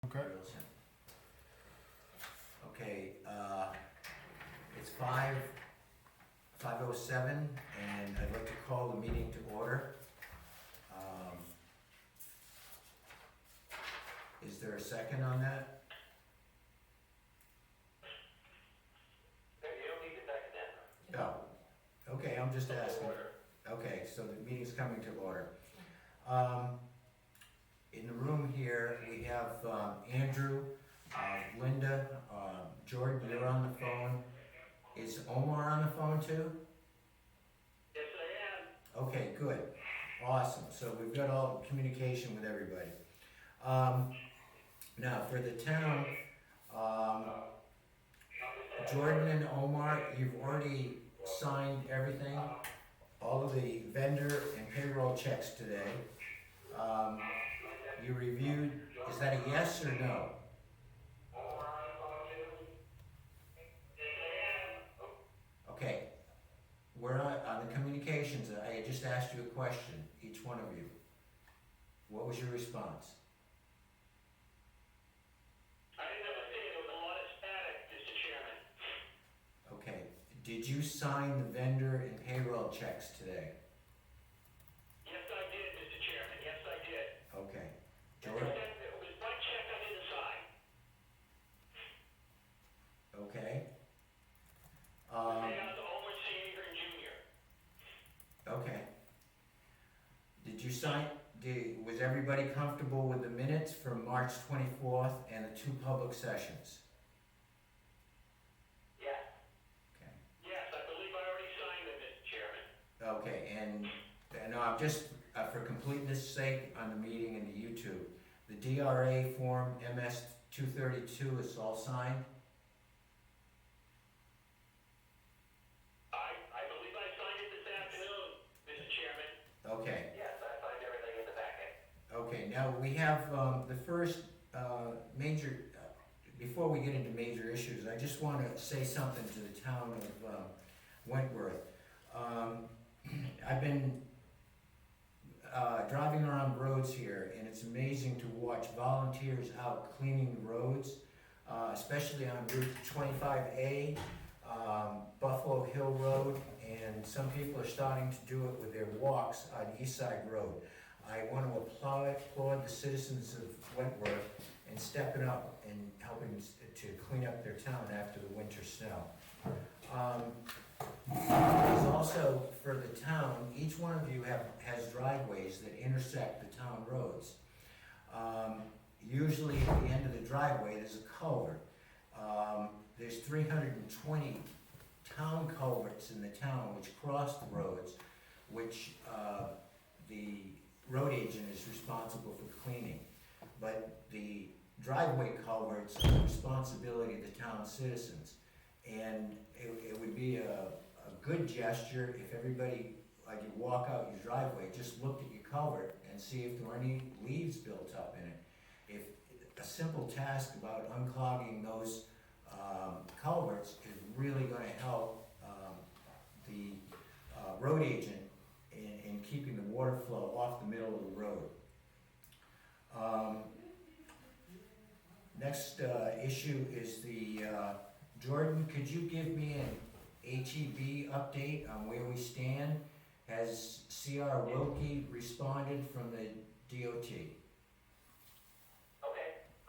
Okay. Wilson. Okay, it's 5:07, and I'd like to call the meeting to order. Is there a second on that? No, you don't need to second that. No. Okay, I'm just asking. Order. Okay, so the meeting's coming to order. In the room here, we have Andrew, Linda, Jordan, you're on the phone. Is Omar on the phone too? Yes, I am. Okay, good. Awesome. So we've got all communication with everybody. Now, for the town, Jordan and Omar, you've already signed everything, all of the vendor and payroll checks today. You reviewed, is that a yes or no? Okay, we're on the communications. I just asked you a question, each one of you. What was your response? I didn't understand, there was a lot of static, Mr. Chairman. Okay, did you sign the vendor and payroll checks today? Yes, I did, Mr. Chairman, yes, I did. Okay. It Jordan? was one check I didn't sign. Okay. They are the Owen Sandgren Jr. Okay. Did you sign, was everybody comfortable with the minutes from March 24th and the two public sessions? Yes, Okay. yes, I believe I already signed them, Mr. Chairman. Okay, and I'm just, for completeness sake on the meeting and the YouTube, the DRA form MS 232 is all signed? I believe I signed it this afternoon, Mr. Chairman. Okay. Yes, I signed everything in the packet. Okay, now we have the first major, before we get into major issues, I just want to say something to the town of Wentworth. I've been driving around roads here, and it's amazing to watch volunteers out cleaning the roads, especially on Route 25A, Buffalo Hill Road, and some people are starting to do it with their walks on East Side Road. I want to applaud the citizens of Wentworth and stepping up and helping to clean up their town after the winter snow. There's also, for the town, each one of you has driveways that intersect the town roads. Usually at the end of the driveway, there's a culvert. There's 320 town culverts in the town which cross the roads, which the road agent is responsible for cleaning. But the driveway culverts are the responsibility of the town citizens. And it would be a good gesture if everybody, like you walk out your driveway, just looked at your culvert and see if there were any leaves built up in it. If a simple task about unclogging those culverts is really going to help the road agent in keeping the water flow off the middle of the road. Next issue is the Jordan, could you give me an HEB update on where we stand? Has C.R. Wilkie responded from the DOT? Okay, I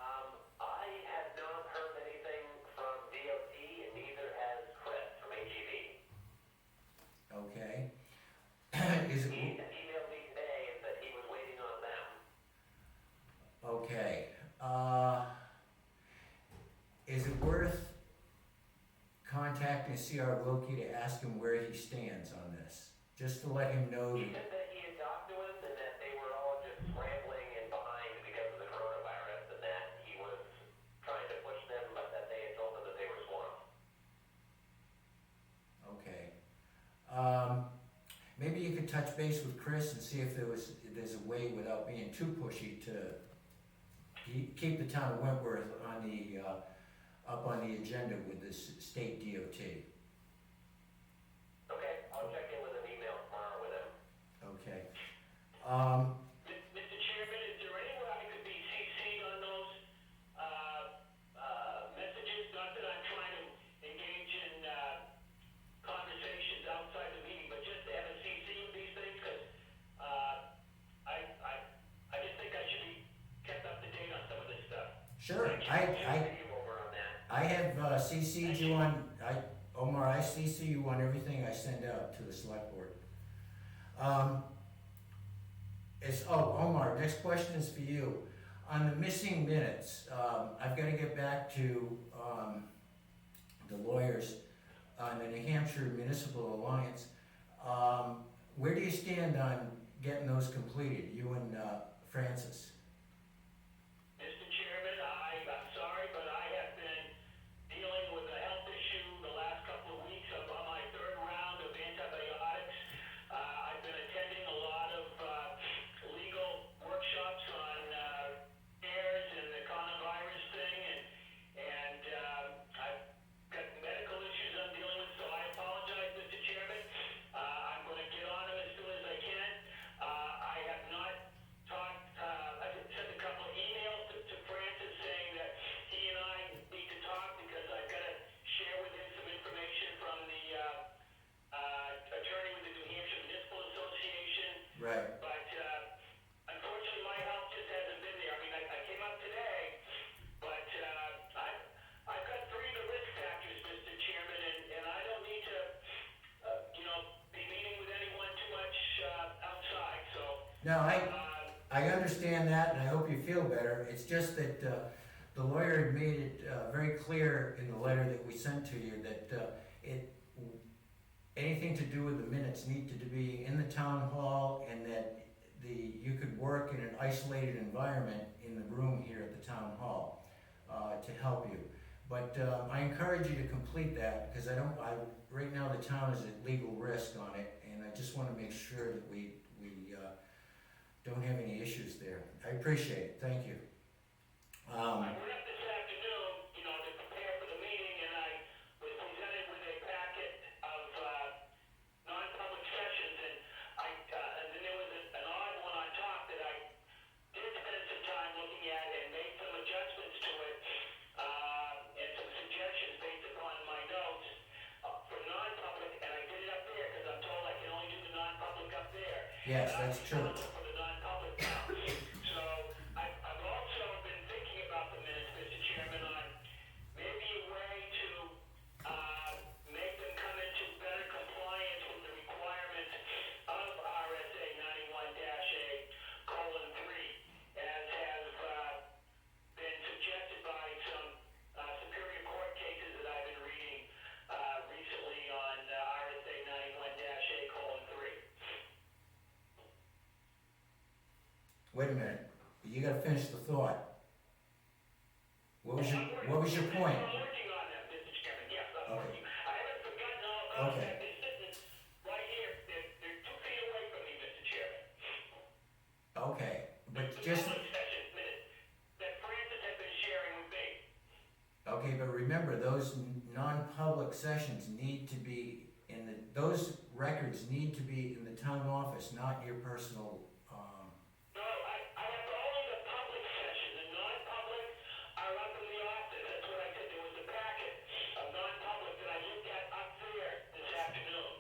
have not heard anything from DOT, and neither has Chris from HEB. Okay. He Is it, emailed me today and said he was waiting on them. okay. Is it worth contacting C.R. Wilkie to ask him where he stands on this? Just to let him know. He said that he had talked to him and that they were all just scrambling and behind because of the coronavirus, and that he was trying to push them, but that they had told him that they were swamped. Okay. Maybe you could touch base with Chris and see if there's a way without being too pushy to keep the town of Wentworth on the up on the agenda with this state DOT. Okay, I'll check in with an email tomorrow with him. Okay. Mr. Chairman, is there any way I could be CC'd on those Sure, see you over on that. I have CC'd you on, Omar, I CC you on everything I send out to the select board. Omar, next question is for you. On the missing minutes, I've gotta get back to, the lawyers on the New Hampshire Municipal Alliance. Where do you stand on getting those completed, you and, Francis? Mr. Chairman, I'm sorry, but I have been dealing with a health issue the last couple of weeks. I'm on my third round of antibiotics. I've been attending a lot of legal workshops on CARES and the coronavirus thing, and I've got medical issues I'm dealing with, so I apologize, Mr. Chairman. I'm going to get on them as soon as I can. I have not talked, I sent a couple of emails to Francis saying that he and I need to talk because I've got to share with him some information from the attorney with the New Hampshire Municipal Association. Right. But unfortunately, my health just hasn't been there. I mean, I came up today, but I've got three of the risk factors, Mr. Chairman, and I don't need to, be meeting with anyone too much outside. So. No, I understand that, and I hope you feel better. It's just that the lawyer had made it very clear in the letter that we sent to you that anything to do with the minutes need to be in the town hall, and that you could work in an isolated environment in the room here at the town hall to help you. But I encourage you to complete that, because right now the town is at legal risk on it, and I just want to make sure that we don't have any issues there. I appreciate it, thank you. I went up this afternoon, to prepare for the meeting, and I was presented with a packet of non-public sessions, and then there was an odd one on top that I did spend some time looking at and made some adjustments to it, and some suggestions based upon my notes for non-public, and I did it up there because I'm told I can only do the non-public up there. Yes, that's true. For the non-public now. So I've also been thinking about the minutes, Mr. Chairman, on maybe a way to make them come into better compliance with the requirements of RSA 91-A:3, as has been suggested by some Superior Court cases that I've been reading recently on RSA 91-A:3. Wait a minute, you gotta finish the thought. What was your point? I'm working on them, Mr. Chairman, yes, I'm Okay. working. I haven't forgotten all about Okay. that. They're sitting right here, they're 2 feet away from me, Mr. Chairman. Okay, but The just, public sessions minutes that Francis had been sharing with me. okay, but remember, those non-public sessions need to be those records need to be in the town office, not your personal, No, I have only the public session. The non-public are up in the office. That's what I said. There was a packet of non-public that I looked at up there this afternoon,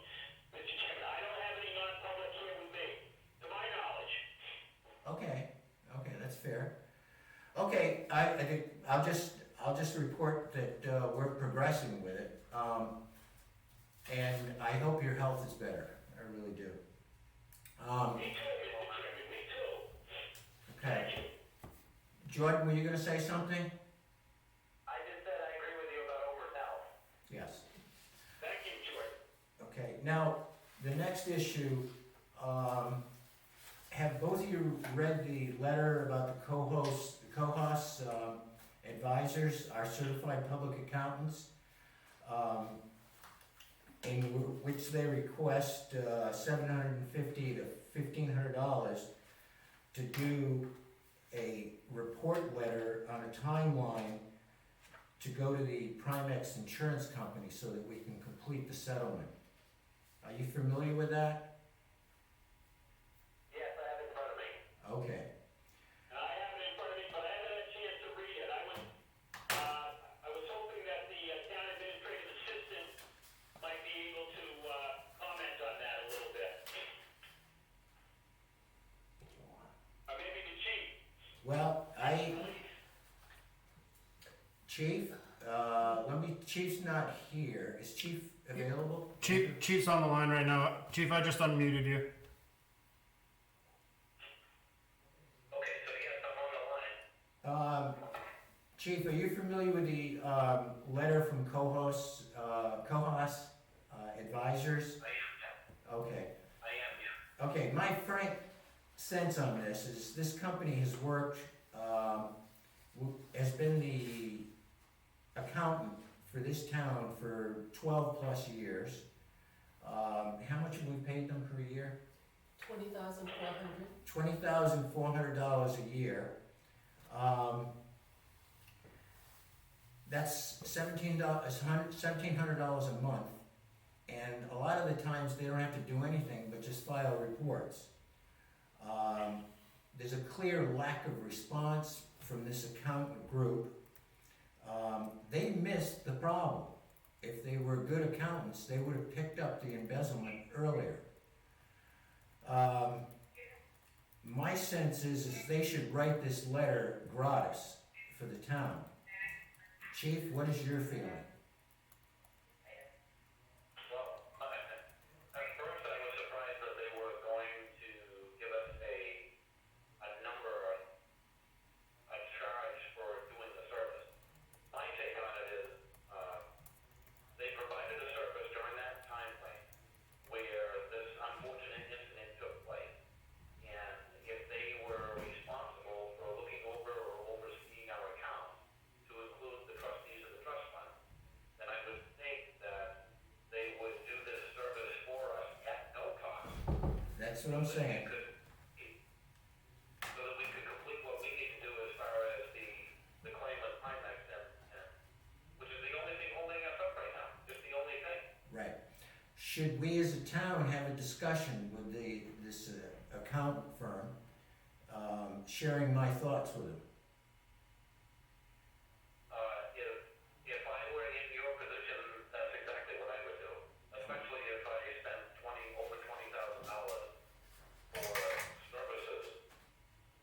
Mr. Chairman. I don't have any non-public here with me, to my knowledge. Okay, that's fair. Okay, I think I'll just report that we're progressing with it, and I hope your health is better. I really do. Me too, Mr. Chairman. Me too. Okay. Jordan, were you gonna say something? I just said I agree with you about Omer's health. Yes. Thank you, Jordan. Okay, now, the next issue, have both of you read the letter about the COHOS advisors, our certified public accountants, in which they request $750 to $1,500 to do a report letter on a timeline to go to the Primex insurance company so that we can complete the settlement. Are you familiar with that? Yes, I have it in front of me. Okay. I have it in front of me, but I haven't had a chance to read it. I was hoping that the town administrative assistant might be able to comment on that a little bit. Or maybe the chief. Well, Chief, Chief's not here. Is Chief available? Chief's on the line right now. Chief, I just unmuted you. Okay, so yes, I'm on the line. Chief, are you familiar with the letter from Cohos Advisors? Okay. I am. Okay, my frank sense on this is this company has worked, has been the accountant for this town for 12 plus years. How much have we paid them per year? $20,400. $20,400 a year. That's $1,700 a month. And a lot of the times they don't have to do anything but just file reports. There's a clear lack of response from this accountant group. They missed the problem. If they were good accountants, they would have picked up the embezzlement earlier. My sense is they should write this letter gratis for the town. Chief, what is your feeling? Well, at first I was surprised that they were going to give us a number, a charge for doing the service. My take on it is, they provided a service during that time frame where this unfortunate incident took place. And if they were responsible for looking over or overseeing our accounts, to include the trustees of the trust fund, then I would think that they would do this service for us at no cost. That's what I'm saying. So that we could complete what we need to do as far as the claim of Primex, and which is the only thing holding us up right now, just the only thing. Right. Should we as a town have a discussion with this accountant firm, sharing my thoughts with them? If I were in your position, that's exactly what I would do, especially if I spent over $20,000 for services,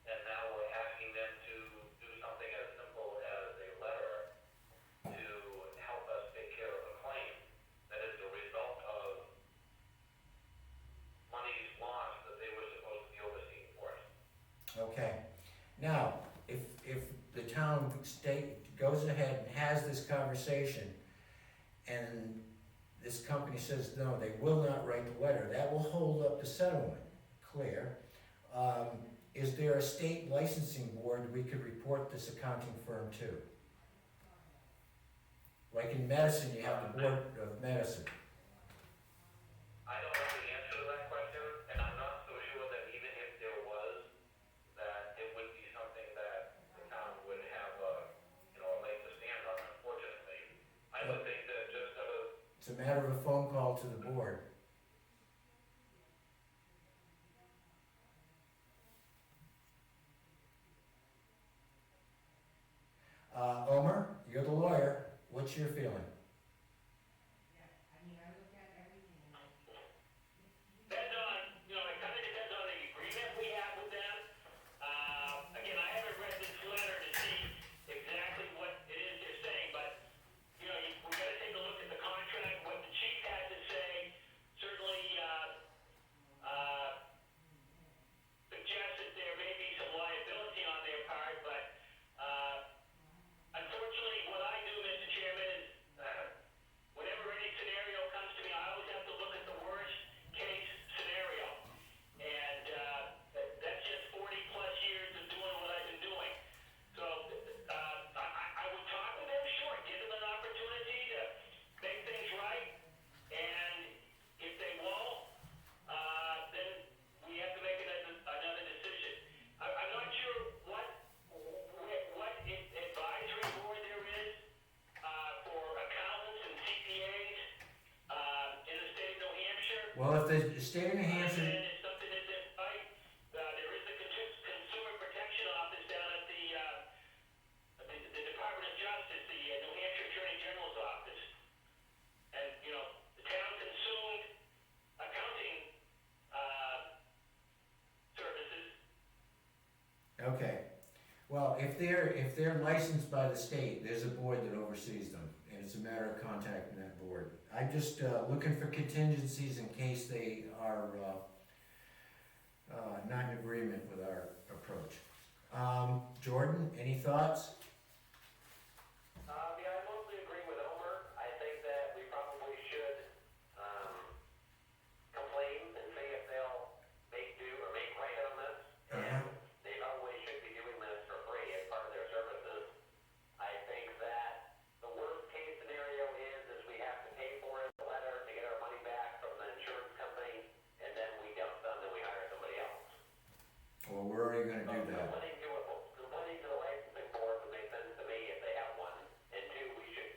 and now we're asking them to do something as simple as a letter to help us take care of a claim that is the result of monies lost that they were supposed to be overseeing for us. Okay. Now, if the town goes ahead and has this conversation, and this company says, no, they will not write the letter, that will hold up the settlement, clear. Is there a state licensing board we could report this accounting firm to? Like in medicine, you have the Board of Medicine. I don't know the answer to that question, and I'm not so sure that even if there was, that it would be something that the town would have a leg to stand on, unfortunately. I would think that just It's a matter of a phone call to the board. Omer, you're the lawyer. What's your feeling? depends on, it kind of depends on the agreement we have with them. Again, I haven't read this letter to see exactly what it is they're saying, but, we gotta take a look at the contract, what the chief had to say. Certainly, suggests that there may be some liability on their part, but, unfortunately, what I do, Mr. Chairman, is, whenever any scenario comes to me, I always have to look at the worst case scenario. And, that's just 40 plus years of doing what I've been doing. So, I would talk to them, sure, give them an opportunity to make things right. And if they won't, then we have to make another decision. I'm not sure what advisory board there is, for accountants and CPAs, in the state of New Hampshire. Well, if the state of New Hampshire, And it's something that's in sight. There is the Consumer Protection Office down at the Department of Justice, the New Hampshire Attorney General's office. And, the town consumed accounting, services. okay. Well, if they're licensed by the state, there's a board that oversees them, and it's a matter of contacting that board. I'm just looking for contingencies in case they are not in agreement with our approach. Jordan, any thoughts? Yeah, I mostly agree with Omer. I think that we probably should complain and see if they'll make do or make right on this. And they probably should be doing this for free as part of their services. I think that the worst case scenario is we have to pay for it, the letter, to get our money back from the insurance company, and then we dump them and we hire somebody else. Well, we're already gonna do that. Complaining to the licensing board would make sense to me if they have one. And two, we should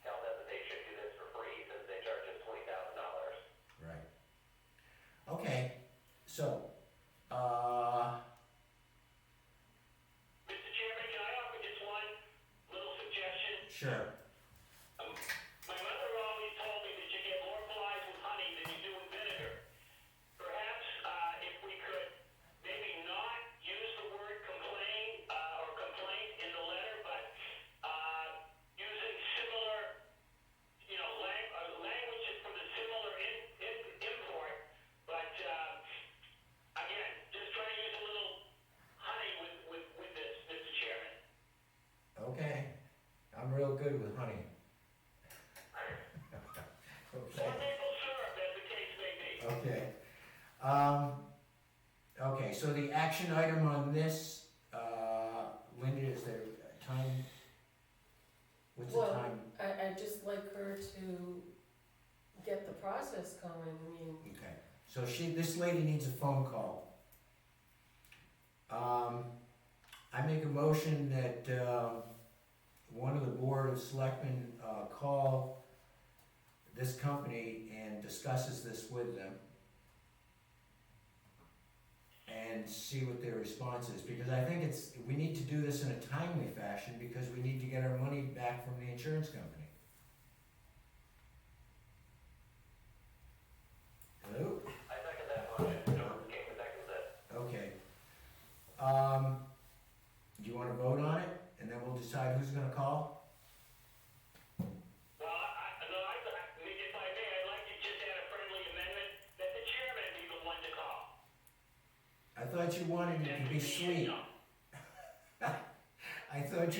tell them that they should do this for free since they charge us $20,000. Right. Okay, so, Mr. Chairman, can I offer just one little suggestion? sure. My mother always told me that you get more flies with honey than you do with vinegar. Perhaps if we could maybe not use the word complain or complaint in the letter, but using similar, language from the similar import. But again, just try to use a little honey with this, Mr. Chairman. Okay, I'm real good with honey. Or Okay, maple syrup, as the case may be. okay. Okay, so the action item on this, Linda, is there a time? What's the Well, time? I'd just like her to get the process going, I mean, Okay, so this lady needs a phone call. I make a motion that, one of the board of selectmen, call this company and discusses this with them. And see what their response is, because I think we need to do this in a timely fashion, because we need to get our money back from the insurance company. Hello? I second that motion. Jordan King seconds it. Okay. Do you wanna vote on it, and then we'll decide who's gonna call? Well, if I may, I'd like to just add a friendly amendment that the chairman be the one to call. I thought you wanted it to be sweet. I thought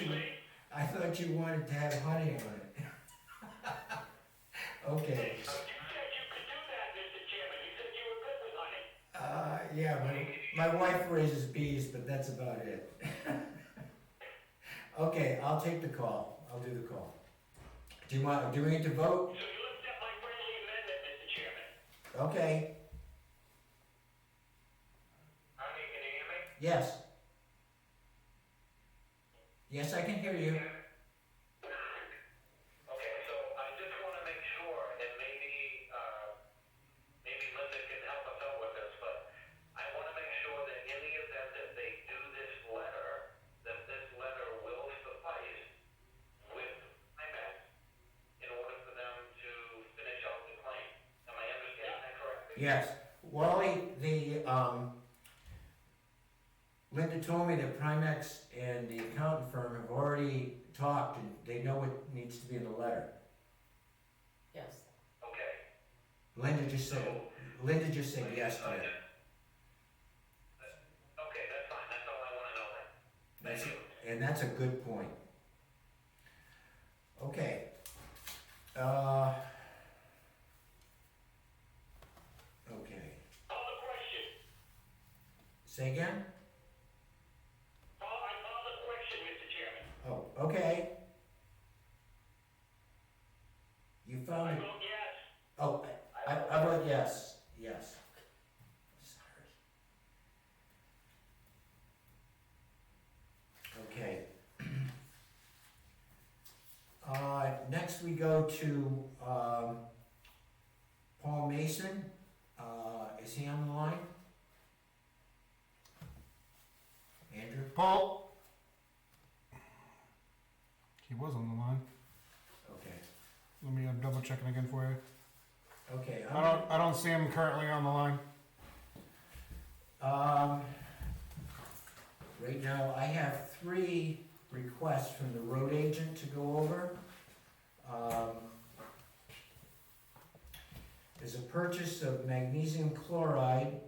you wanted to have honey on it. Okay. You said you could do that, Mr. Chairman. You said you were good with honey. Yeah, my wife raises bees, but that's about it. Okay, I'll take the call. I'll do the call. Do we need to vote? So you accept my friendly amendment, Mr. Chairman. Okay, Honey, can you hear me? yes. Yes, I can hear you. Okay, so I just want to make sure, and maybe Linda can help us out with this, but I want to make sure that in the event that they do this letter, that this letter will suffice with IMAX in order for them to finish out the claim. Am I understanding that correctly? Yes. Wally, Linda told me that Primex and the accountant firm have already talked and they know what needs to be in the letter. yes. Okay. Linda just said yes to it. Okay, that's fine. That's all I want to know then. That's Thank it. you. And that's a good point. Okay. Okay. Call the question. Say again? I call the question, Mr. Chairman. Oh, okay. You I found it. vote yes. Oh, I vote yes. Yes. Sorry. Okay. Next we go to, Paul Mason. Is he on the line? Andrew? Paul? He was on the line. Okay. Let me double check it again for you. Okay. I don't see him currently on the line. right now, I have 3 requests from the road agent to go over. There's a purchase of magnesium chloride,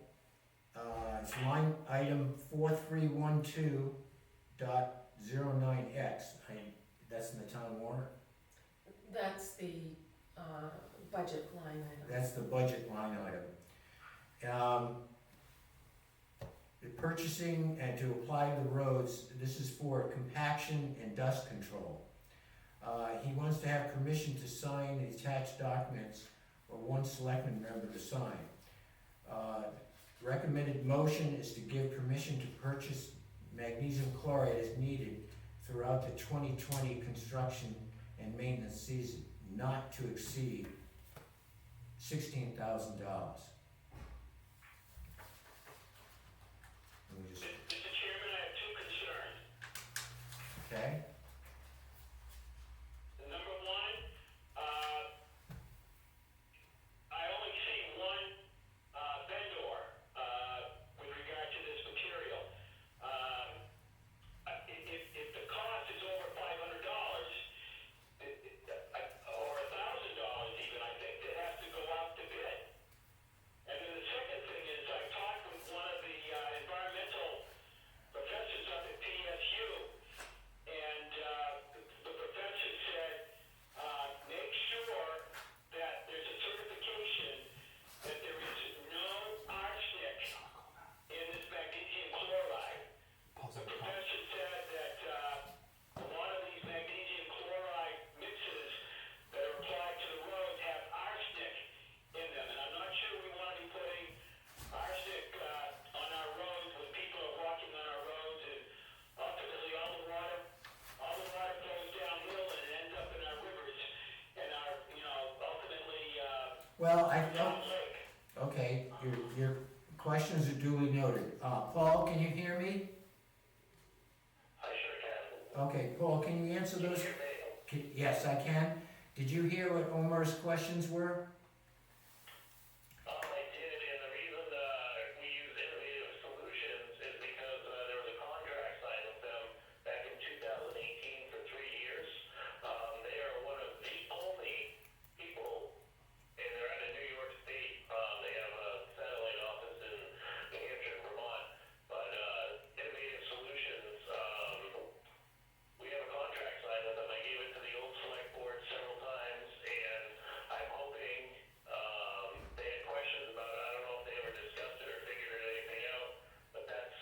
it's line item 4312.09X. That's in the town warrant. That's the, budget line item. That's the budget line item. The purchasing and to apply to the roads, this is for compaction and dust control. He wants to have permission to sign the attached documents or one selectman member to sign. Recommended motion is to give permission to purchase magnesium chloride as needed throughout the 2020 construction and maintenance season, not to exceed $16,000. Mr. Chairman, I have 2 concerns. Okay, Number 1, I only see one vendor with regard to this material. If the cost is over $500, or $1,000 even, I think it has to go out to bid. And then the second thing is, I talked with one of the environmental professors up at PSU, and the professor said, make sure that there's a certification that there is no arsenic in this magnesium chloride. The professor said that a lot of these magnesium chloride mixes that are applied to the roads have arsenic in them, and I'm not sure we want to be putting arsenic on our roads when people are walking on our roads, and ultimately all the water flows downhill and it ends up in our rivers and our, ultimately, well, Town Lake. okay, your questions are duly noted. Paul, can you hear me? I sure can. Okay, Paul, can you answer those? Hear me? Yes, I can. Did you hear what Omar's questions were? I did, and the reason we use Innovative Solutions is because there was a contract signed with them back in 2018 for 3 years. They are one of the only people, and they're out of New York State. They have a satellite office in New Hampshire and Vermont, but Innovative Solutions, we have a contract signed with them. I gave it to the old select board several times, and I'm hoping, they had questions about it. I don't know if they ever discussed it or figured anything out, but that's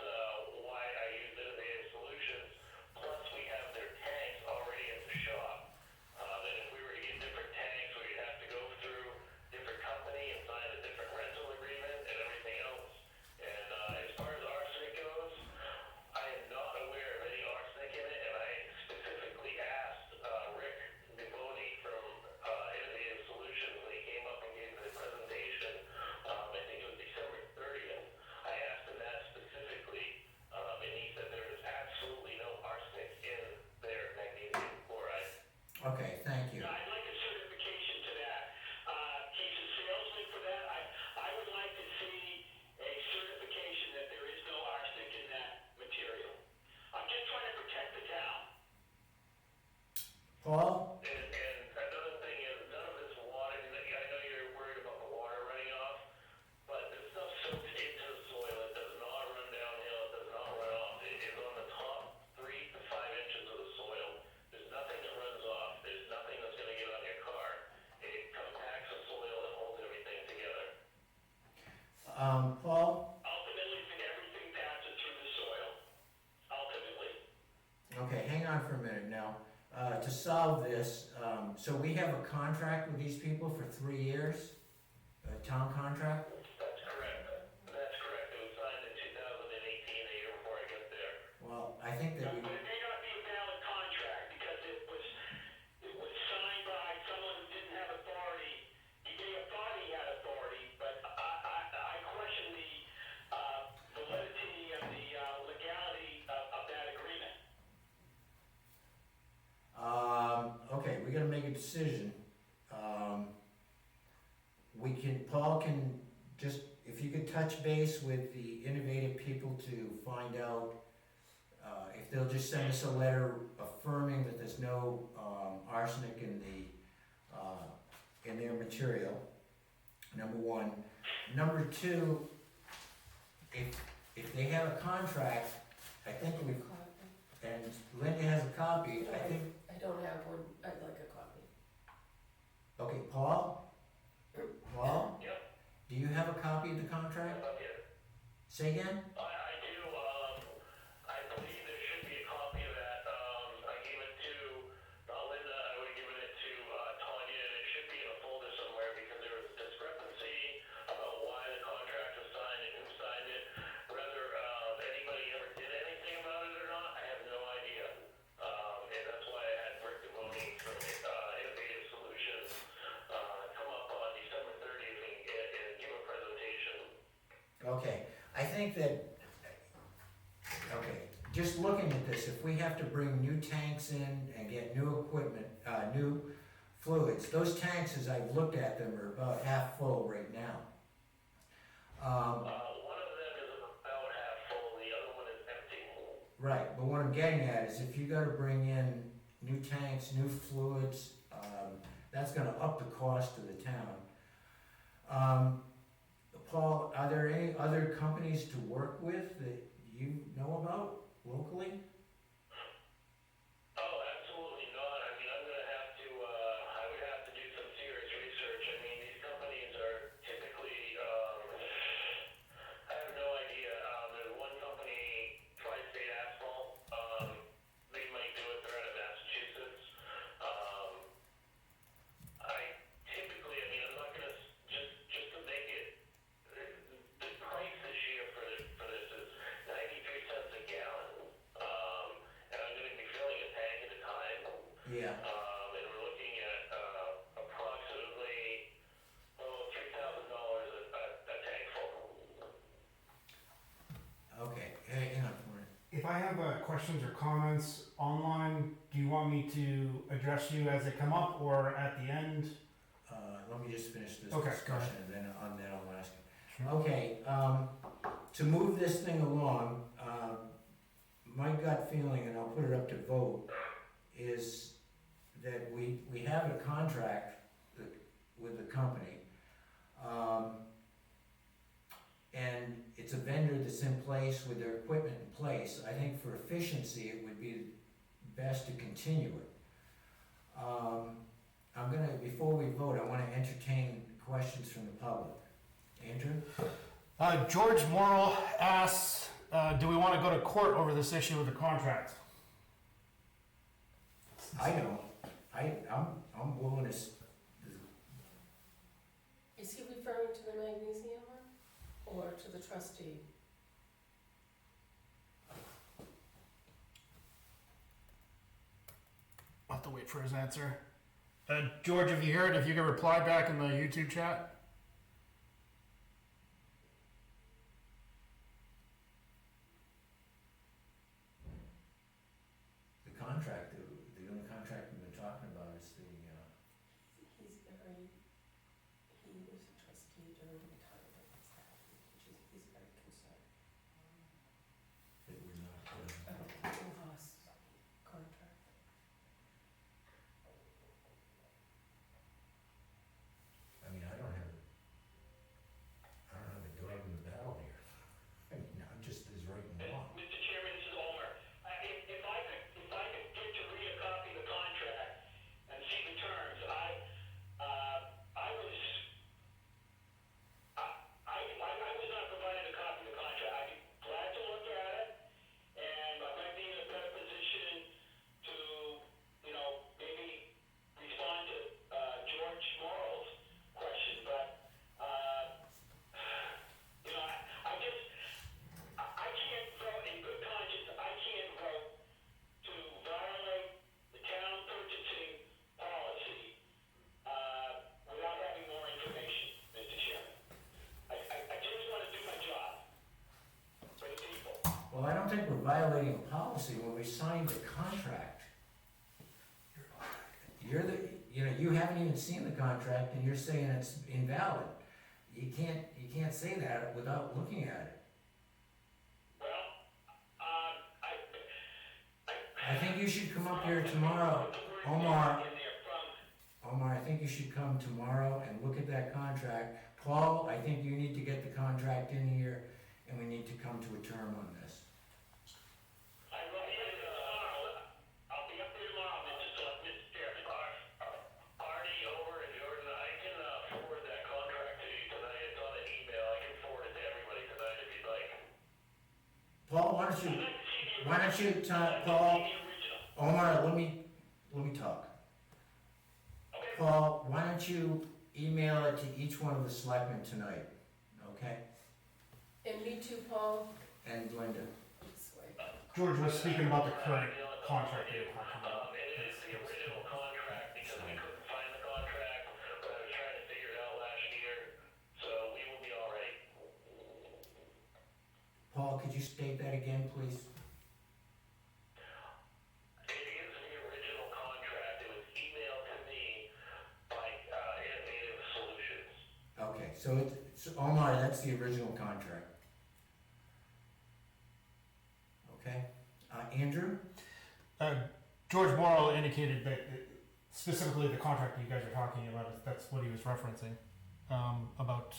why I use Innovative Solutions. Plus, we have their tanks already at the shop. And if we were to get different tanks, we'd have to go through different company and sign a different rental agreement and everything else. And as far as arsenic goes, I am not aware of any arsenic in it, and I specifically asked Rick Nivoni from Innovative Solutions when he came up and gave the presentation. I think it was December 30th. I asked him that specifically, and he said there is absolutely no arsenic in their magnesium chloride. Okay, thank you. I'd like a certification to that. He's a salesman for that. I would like to see a certification that there is no arsenic in that material. I'm just trying to protect the town. Paul? And another thing is, none of this water, I know you're worried about the water running off, but this stuff soaks into the soil. It does not run downhill. It does not run off. It is on the top 3 to 5 inches of the soil. There's nothing that runs off. There's nothing that's going to get on your car. It compacts the soil and holds everything together. Paul? Ultimately, everything passes through the soil. Ultimately. Okay, hang on for a minute now. To solve this, so we have a contract with these people for 3 years? A town contract? That's correct. That's correct. It was signed in 2018, the year before I got there. Well, I think that But we, it may not be a valid contract because it was signed by someone who didn't have authority. He may have thought he had authority, but I question the validity and the legality of that agreement. okay, we gotta make a decision. Paul can just, if you could touch base with the innovative people to find out if they'll just send us a letter affirming that there's no, arsenic in in their material, number one. Number two, if they have a contract, I think we, Copy. and Linda has a copy, I think, I don't have one, I'd like a copy. okay, Paul? Paul, Yep, do you have a copy of the contract? I'm here. Say again? I do, I believe there should be a copy of that. I gave it to, not Linda, I would have given it to, Tanya, and it should be in a folder somewhere because there was a discrepancy about why the contract was signed and who signed it. Whether, anybody ever did anything about it or not, I have no idea. And that's why I had Rick Devoni from, Innovative Solutions, come up on December 30th and give a presentation. Okay, I think that, okay, just looking at this, if we have to bring new tanks in and get new equipment, new fluids, those tanks, as I've looked at them, are about half full right now. One of them is about half full, the other one is empty. Right, but what I'm getting at is if you gotta bring in new tanks, new fluids, that's gonna up the cost to the town. Paul, are there any other companies to work with that you know about locally? Oh, absolutely not. I mean, I'm gonna have to, I would have to do some serious research. I mean, these companies are typically, I have no idea. There's one company, Tri-State Asphalt, they might do it, they're out of Massachusetts. I typically, I mean, I'm not gonna, just to make it, the price this year for this is 93 cents a gallon. And I'm gonna be filling a tank at a time. Yeah, And we're looking at, approximately, $3,000 a tank full. okay, hang on for a minute. If I have questions or comments online, do you want me to address you as they come up or at the end? Let me just finish this Okay, go discussion and then I'll ask you. Okay, to move this thing along, my gut feeling, and I'll put it up to vote, is that we have a contract with the company. And it's a vendor that's in place with their equipment in place. I think for efficiency, it would be best to continue it. I'm gonna, before we vote, I wanna entertain questions from the public. Andrew? George Morrill asks, do we want to go to court over this issue with the contract? I don't. I'm willing to, Is he referring to the magnesium one, or to the trustee? I'll have to wait for his answer. George, if you hear it, if you can reply back in the YouTube chat. the contract, the only contract we've been talking about is the, He was a trustee during the time of his death, he's very concerned that we're not, about the Rojas contract. I mean, I don't have a dog in the battle here. I mean, I'm just as right and wrong. Mr. Chairman, this is Omer. If I could get to read a copy of the contract and see the terms, I was not provided a copy of the contract. I'd be glad to look at it, and I might be in a better position to, maybe respond to, George Morrow's question, but, I can't vote in good conscience, I can't vote to violate the town purchasing policy, without having more information, Mr. Chairman. I just wanna do my job for the people. Well, I don't think we're violating a policy when we signed the contract. You haven't even seen the contract and you're saying it's invalid. You can't say that without looking at it. Well, I think you should come up here tomorrow, Omar. Omar, I think you should come tomorrow and look at that contract. Paul, I think you need to get the contract in here, and we need to come to a term on this. I will be up there tomorrow. I'll be up there tomorrow, Mr. Chairman. Artie, over in Jordan, I can forward that contract to you tonight. It's on an email. I can forward it to everybody tonight if you'd like. Paul, why don't you, Paul, Omar, let me talk. Okay. Paul, why don't you email it to each one of the selectmen tonight, okay? And me too, Paul. And Linda. This way. George was speaking about the current contract that you're talking about. It is the original contract because we couldn't find the contract, but I was trying to figure it out last year, so we will be all right. Paul, could you state that again, please? It is the original contract. It was emailed to me by Innovative Solutions. Okay, so Omar, that's the original contract. Okay, Andrew? George Morrow indicated that specifically the contract you guys are talking about, that's what he was referencing, about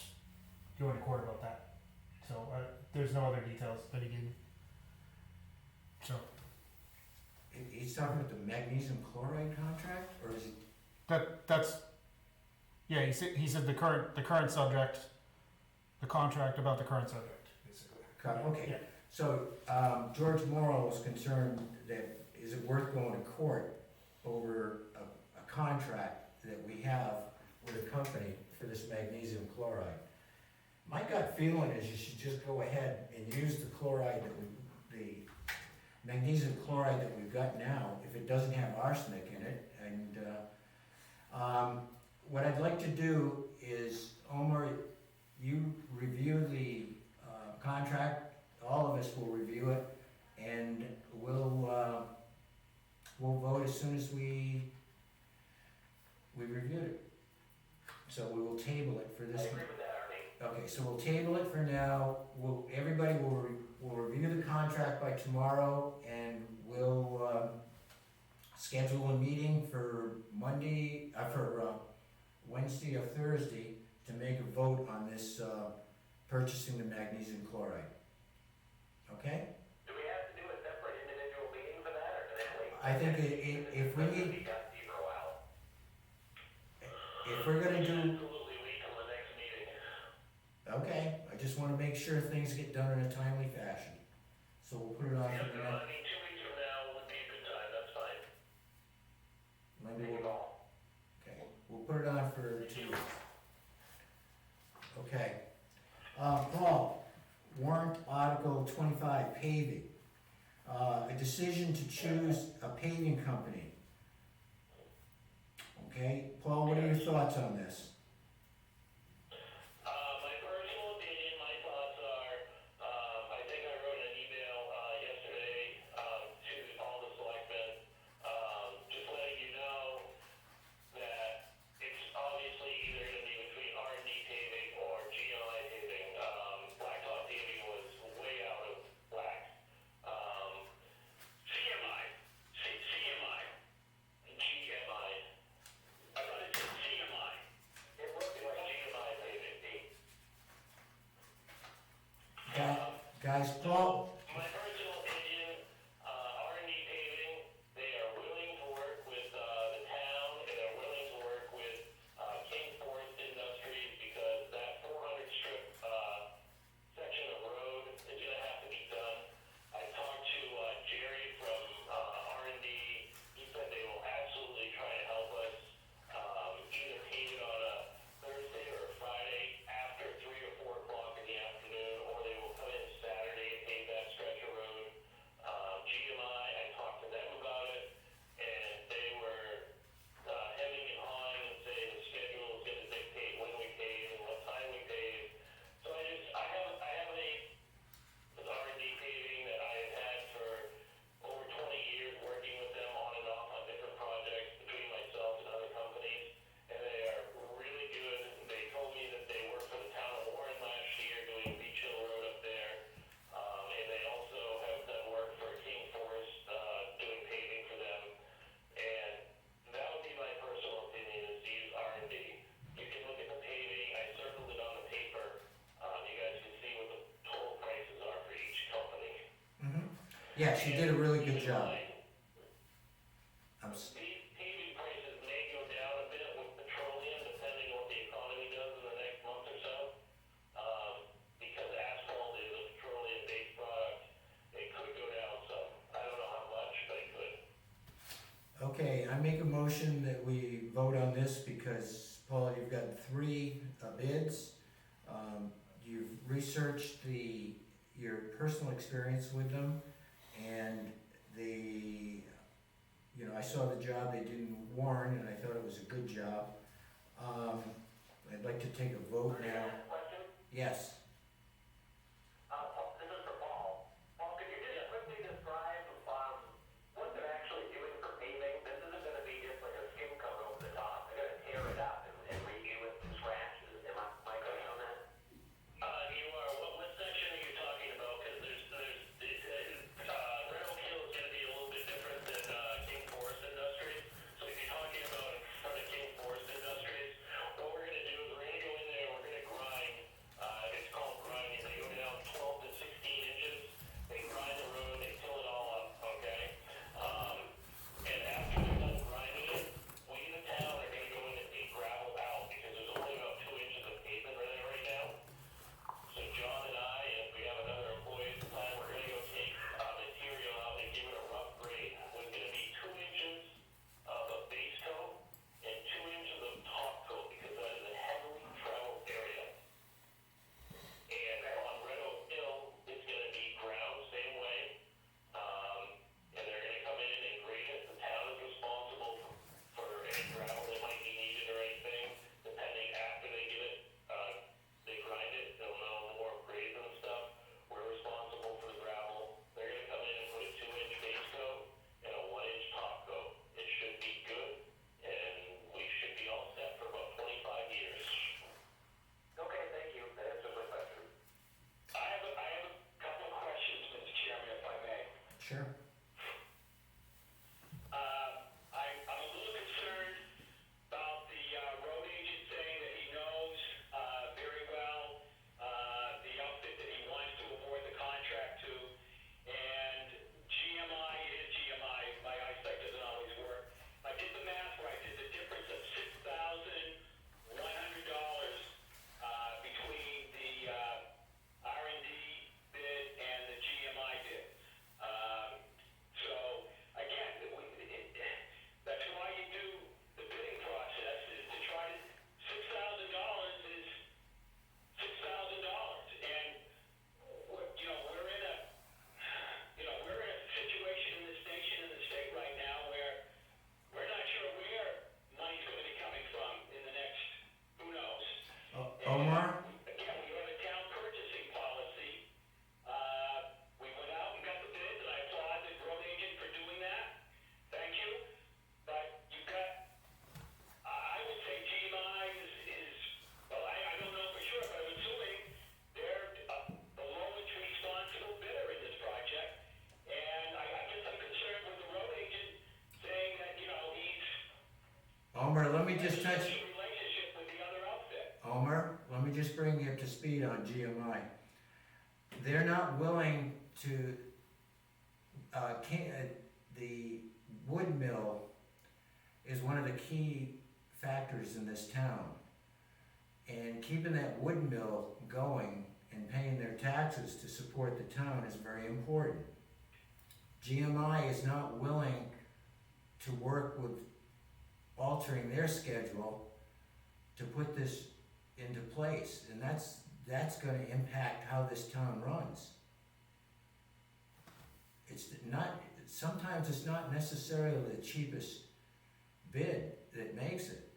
going to court about that. So there's no other details that he gave me. So He's talking about the magnesium chloride contract, or is it? that's yeah. He said the current subject, the contract about the current subject, basically. Okay, Yeah. so George Morrow was concerned that is it worth going to court over a contract that we have with a company for this magnesium chloride. My gut feeling is you should just go ahead and use the chloride the magnesium chloride that we've got now, if it doesn't have arsenic in it. And what I'd like to do is, Omar, you review the contract, all of us will review it, and we'll vote as soon as we reviewed it. So we will table it for this. I agree with that, Arnie. Okay, so we'll table it for now. Everybody will review the contract by tomorrow, and we'll schedule a meeting for Wednesday or Thursday to make a vote on this purchasing the magnesium chloride. Okay? Do we have to do a separate individual meeting for that, or can it wait? I think if we need, We got zero out. if we're gonna do, Absolutely wait till the next meeting. okay, I just wanna make sure things get done in a timely fashion. So we'll put it on Yeah, for the no, next, I mean, 2 weeks from now would be a good time, that's fine. Monday, Take it we'll, all. okay, we'll put it on for 2 weeks. Okay. Paul, warrant article 25, paving. A decision to choose a paving company. Okay, Paul, what are your thoughts on this? My personal opinion, my thoughts are, I think I wrote an email yesterday to all the selectmen, just letting you know that it's obviously either going to be between R&D paving or GMI paving. Blacktop paving was way out of whack. CMI, CMI, GMI. I thought it said CMI. It was GMI paving. Guys, Paul, My personal opinion, R&D paving, they are willing to work with the town, and they're willing to work with King Forest Industries, because that 400 strip section of road is going to have to be done. I talked to Jerry from R&D. He said they will absolutely try to help us either pave it on a Thursday or a Friday after 3 or 4 o'clock in the afternoon, or they will come in Saturday and pave that Yeah, she did a really good job. I'm s- Paving prices may go down a bit with petroleum, depending on what the economy does in the next month or so. Because asphalt is a petroleum-based product, it could go down some. I don't know how much, but it could. Okay, I make a motion that we vote on this because, Paul, you've got 3 bids. You've researched your personal experience with them, and I saw the job they did in Warren, and I thought it was a good job. I'd like to take a vote now. Question? Yes. This is for Paul. Paul, could you just quickly describe what they're actually doing for paving? This isn't gonna be just like a skim coat over the top. They're gonna tear it up and redo it from scratch. Am I correct on that? You are. What section are you talking about? Because Red Oak Hill is gonna be a little bit different than King Forest Industries. So if you're talking about in front of King Forest Industries, what we're gonna do is we're gonna go in there, we're gonna grind. It's called grinding. They go down 12 to 16 inches. They grind the road, they fill it all up, okay? And after they're done grinding it, we in the town are gonna go in and take gravel out because there's only about 2 inches of pavement right now. So John and I, and we have another employee at the time, we're gonna go take material out and give it a rough grade. There's gonna be 2 inches of a base coat and 2 inches of top coat because that is a heavily traveled area. And on Red Oak Hill, it's gonna be ground, same way. And they're gonna come in and grade it. The town is responsible for any gravel that might be needed or anything, depending after they get it, they grind it, they'll know more grades and stuff. We're responsible for the gravel. They're gonna come in and put a 2-inch base coat and a 1-inch top coat. It should be good, and we should be all set for about 25 years. Okay, thank you. That answers my question. I have a couple of questions, Mr. Chairman, if I may. Sure. I'm a little concerned about the road agent saying that he knows very well the outfit that he wants to award the contract to, and GMI is GMI. My eyesight doesn't always work. I did the math right. There's a difference of $6,100 between the R&D bid and the GMI bid. So again, that's why you do the bidding process, is to try to, $6,000 is $6,000. And we're in a situation in this nation, in the state right now, where we're not sure where money's gonna be coming from in the next, who knows? Omar? Again, we have a town purchasing policy. We went out and got the bids, and I applaud the road agent for doing that. Thank you. But you've got, I would say GMI is, well, I don't know for sure, but I'm assuming they're the lowest responsible bidder in this project. And I guess I'm concerned with the road agent saying that, he's Omar, let me just touch. in a relationship with the other outfit. Omar, let me just bring you up to speed on GMI. They're not willing to, the wood mill is one of the key factors in this town. And keeping that wood mill going and paying their taxes to support the town is very important. GMI is not willing to work with altering their schedule to put this into place, and that's gonna impact how this town runs. Sometimes it's not necessarily the cheapest bid that makes it,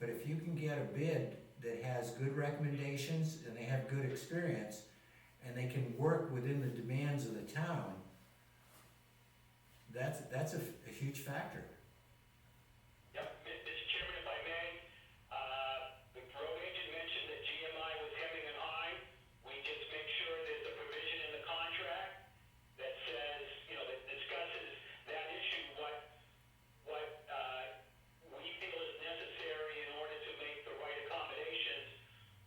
but if you can get a bid that has good recommendations and they have good experience, and they can work within the demands of the town, that's a huge factor. Yep, Mr. Chairman, if I may, the road agent mentioned that GMI was hemming and hawing. We just make sure there's a provision in the contract that says, that discusses that issue, what we feel is necessary in order to make the right accommodations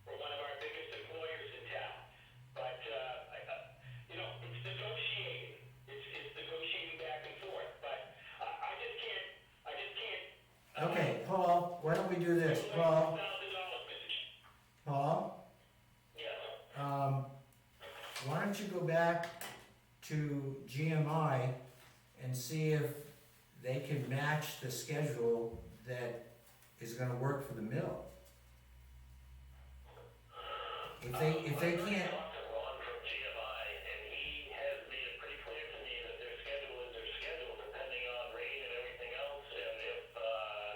for one of our biggest employers in town. But, it's negotiating. It's we do this, Paul? Paul? Yes. Why don't you go back to GMI and see if they can match the schedule that is gonna work for the mill? If they can't, Talked to Ron from GMI, and he has made it pretty clear to me that their schedule is their schedule, depending on rain and everything else. And if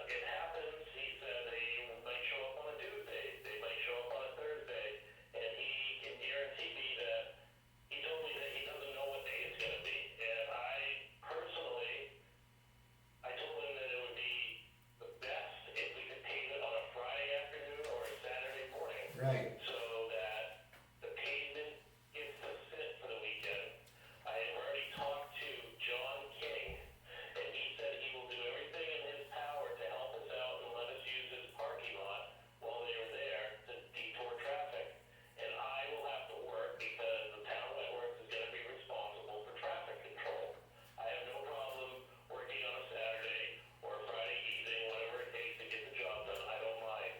it happens, he said they might show up on a Tuesday, they might show up on a Thursday, and he can guarantee me that he told me that he doesn't know what day it's going to be. And I personally, I told him that it would be the best if we could pave it on a Friday afternoon or a Saturday morning. right, So that the pavement gets to sit for the weekend. I have already talked to John King, and he said he will do everything in his power to help us out and let us use his parking lot while they are there to detour traffic. And I will have to work because the town of Wentworth is going to be responsible for traffic control. I have no problem working on a Saturday or a Friday evening, whatever it takes to get the job done. I don't mind.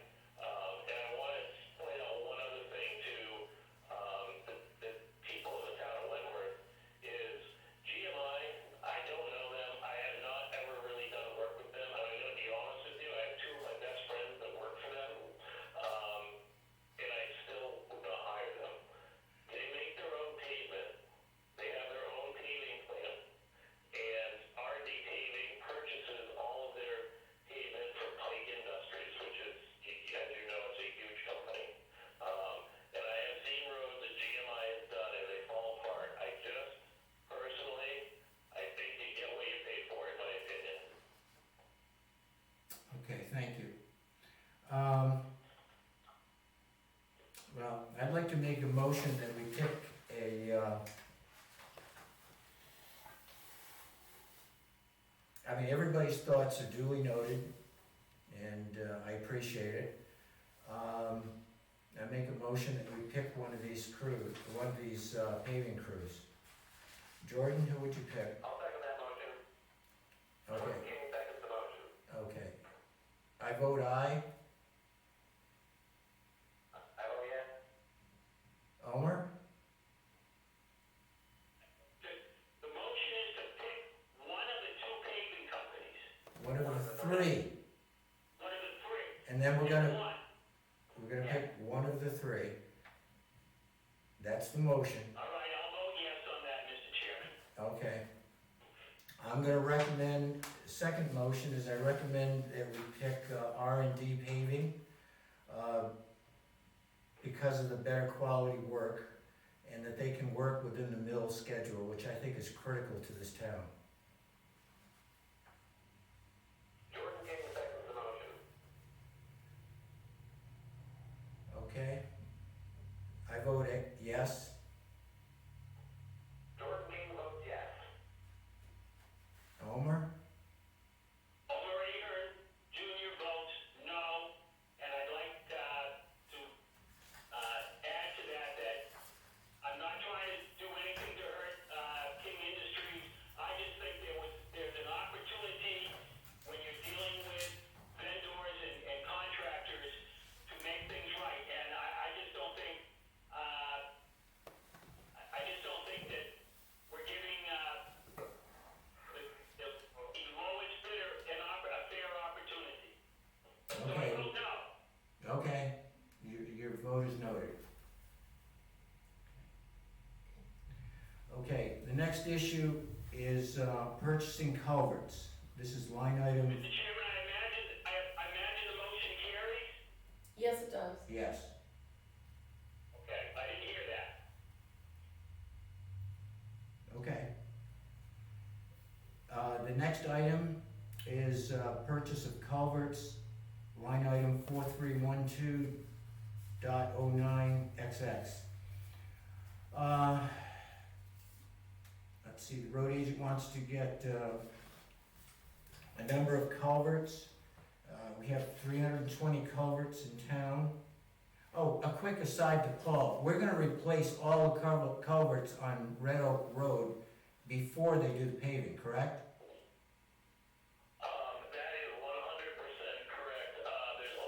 And I want to point out one other thing to the people in the town of Wentworth is GMI. I don't know them. I have not ever really done work with them. I'm going to be honest with you. I have two of my best friends that work for them, and I still would not hire them. They make their own pavement. They have their own paving plan, and R&D Paving purchases all of their pavement from Pike Industries, which is, as you know, it's a huge company. And I have seen roads that GMI has done and they fall apart. I just, personally, I think you get what you pay for, in my opinion. okay, thank you. Well, I'd like to make a motion that we pick I mean, everybody's thoughts are duly noted, and I appreciate it. I make a motion that we pick one of these crews, one of these paving crews. Jordan, who would you pick? I'll second that motion. Okay, King seconds the motion. okay. I vote aye. I vote yes. Omer? The motion is to pick one of the two paving companies. One of the three. One of the three. And then we're Pick gonna one. pick one of the three. That's the motion. All right, I'll vote yes on that, Mr. Chairman. Okay. I'm gonna recommend, second motion is I recommend that we pick R&D paving, because of the better quality work, and that they can work within the mill schedule, which I think is critical to this town. Jordan King seconds the motion. Okay? I vote yes. Jordan King votes yes. Omer? Homer Ahern Jr. votes no, and I'd like to add to that I'm not trying to do anything to hurt King Industries. I just think there's an opportunity when you're dealing with vendors and contractors to make things right, and I just don't think that we're giving the lowest bidder a fair opportunity. So I Okay. vote no. Okay. Your vote is noted. Okay, the next issue is purchasing culverts. This is line item, Mr. Chairman, I imagine the motion carries? Yes, it does. yes. Okay, I didn't hear that. Okay. The next item is purchase of culverts, line item 4312.09XX. Let's see, the road agent wants to get a number of culverts. We have 320 culverts in town. Oh, a quick aside to Paul, we're gonna replace all the culverts on Red Oak Road before they do the paving, correct? That is 100% correct. There's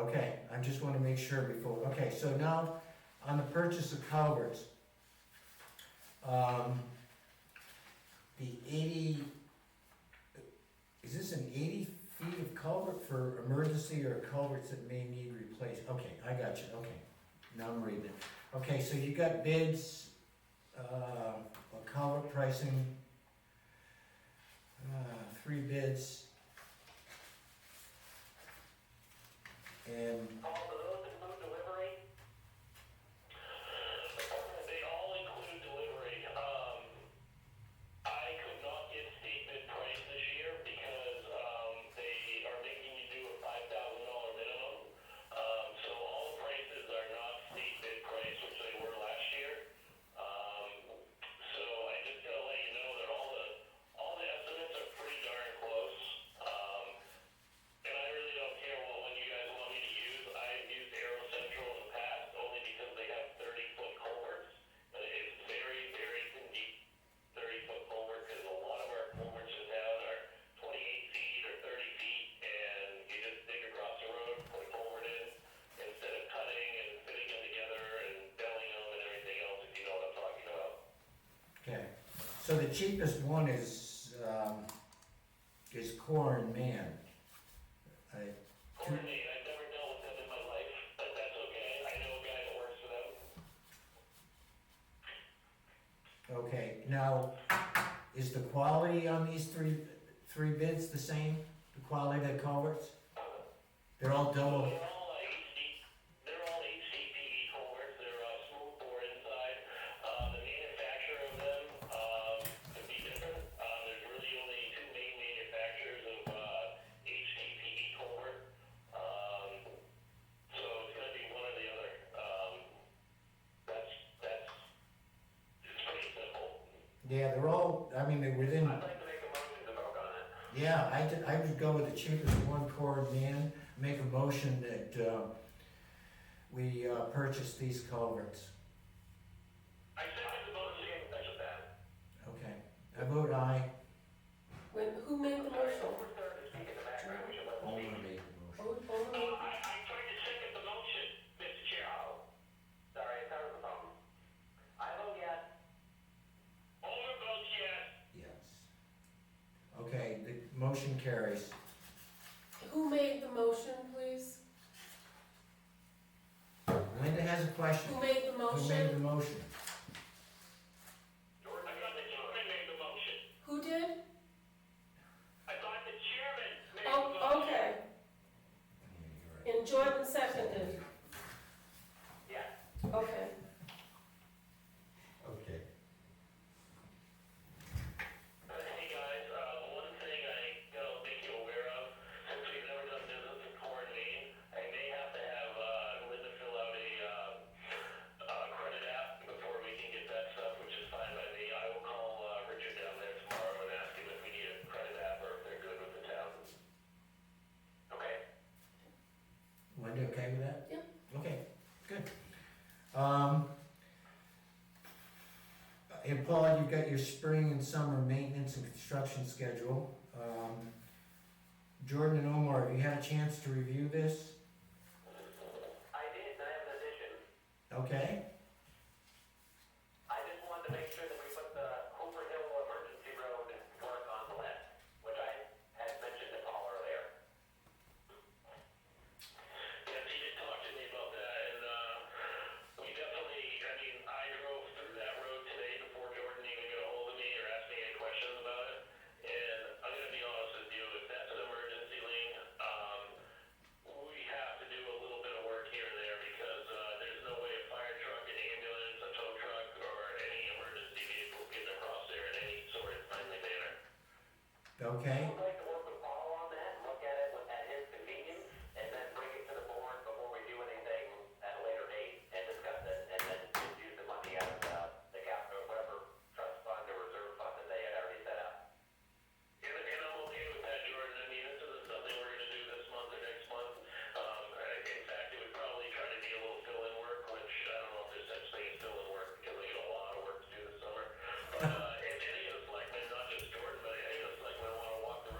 Okay, I just wanna make sure before, okay, so now, on the purchase of culverts, the 80, is this an 80 feet of culvert for emergency or culverts that may need replaced? Okay, I got you, okay, now I'm reading it. Okay, so you got bids, on culvert pricing, 3 bids. And, Paul, do those include delivery? They all include delivery. I could not get state bid price this year because, they are making you do a $5,000 minimum. So all the prices are not state bid price, which they were last year. So I just gotta let you know that all the estimates are pretty darn close. And I really don't care what one you guys want me to use. I've used Aero Central in the past only because they have 30-foot culverts. And it's very, very deep 30-foot culvert because a lot of our culverts in town are 28 feet or 30 feet and you just dig across the road, put a culvert in instead of cutting and fitting them together and belling them and everything else, if you know what I'm talking about. okay, so the cheapest one is Core and Man. Coordinate, I've never dealt with them in my life, but that's okay. I know a guy that works for them. Okay, now, is the quality on these three bids the same? The quality of the culverts? They're all double, They're all HDPE culverts. They're smooth bore inside. The manufacturer of them could be different. There's really only 2 main manufacturers of HDPE culvert. So it's gonna be one or the other. It's pretty simple. yeah, they're all, I mean, they're within, I'd like to make a motion to vote on it. yeah, I would go with the cheapest one, Core and Man, make a motion that, we, purchase these culverts. I second the motion. That's bad. Okay, I vote aye. Who made the motion? Over third to speak in the background. We should let them Owner speak. made the motion. Who made I tried to second the motion, Mr. Chair. Sorry, that was the problem. I vote yes. Homer votes yes. Yes. Okay, the motion carries. Who made the motion, please? Linda has a question. Who made the Who made the motion? motion? I thought the chairman made the motion. Who did? I thought the chairman made the motion. Oh, okay. And Jordan seconded. Yeah. Okay. Okay. Hey guys, one thing I gotta make you aware of, since we've never done business in Core and Maine, I may have to have Linda fill out a credit app before we can get that stuff, which is fine by me. I will call Richard down there tomorrow and ask him if we need a credit app or if they're good with the town. Okay? Wendy, okay with that? Yep. Okay, good. And Paul, you've got your spring and summer maintenance and construction schedule. Jordan and Omar, have you had a chance to review this? I did, and I have an addition. Okay, I just wanted to make sure that we put the Hoover Hill Emergency Road work on the list, which I had mentioned to Paul earlier. Yes, he did talk to me about that, and we definitely, I mean, I drove through that road today before Jordan even got a hold of me or asked me any questions about it. And I'm gonna be honest with you, if that's an emergency lane, we have to do a little bit of work here and there because there's no way a fire truck, an ambulance, a tow truck, or any emergency vehicle getting across there in any sort of timely manner. okay, I would like to work with Paul on that and look at it at his convenience and then bring it to the board before we do anything at a later date and discuss it and then just use the money out of the capital, whatever trust fund or reserve fund that they had already set up. And I'm okay with that, Jordan. I mean, this isn't something we're gonna do this month or next month. In fact, it would probably try to be a little fill-in work, which I don't know if there's such thing as fill-in work because we got a lot of work to do this summer. But if any of the selectmen, not just Jordan, but any of the selectmen wanna walk the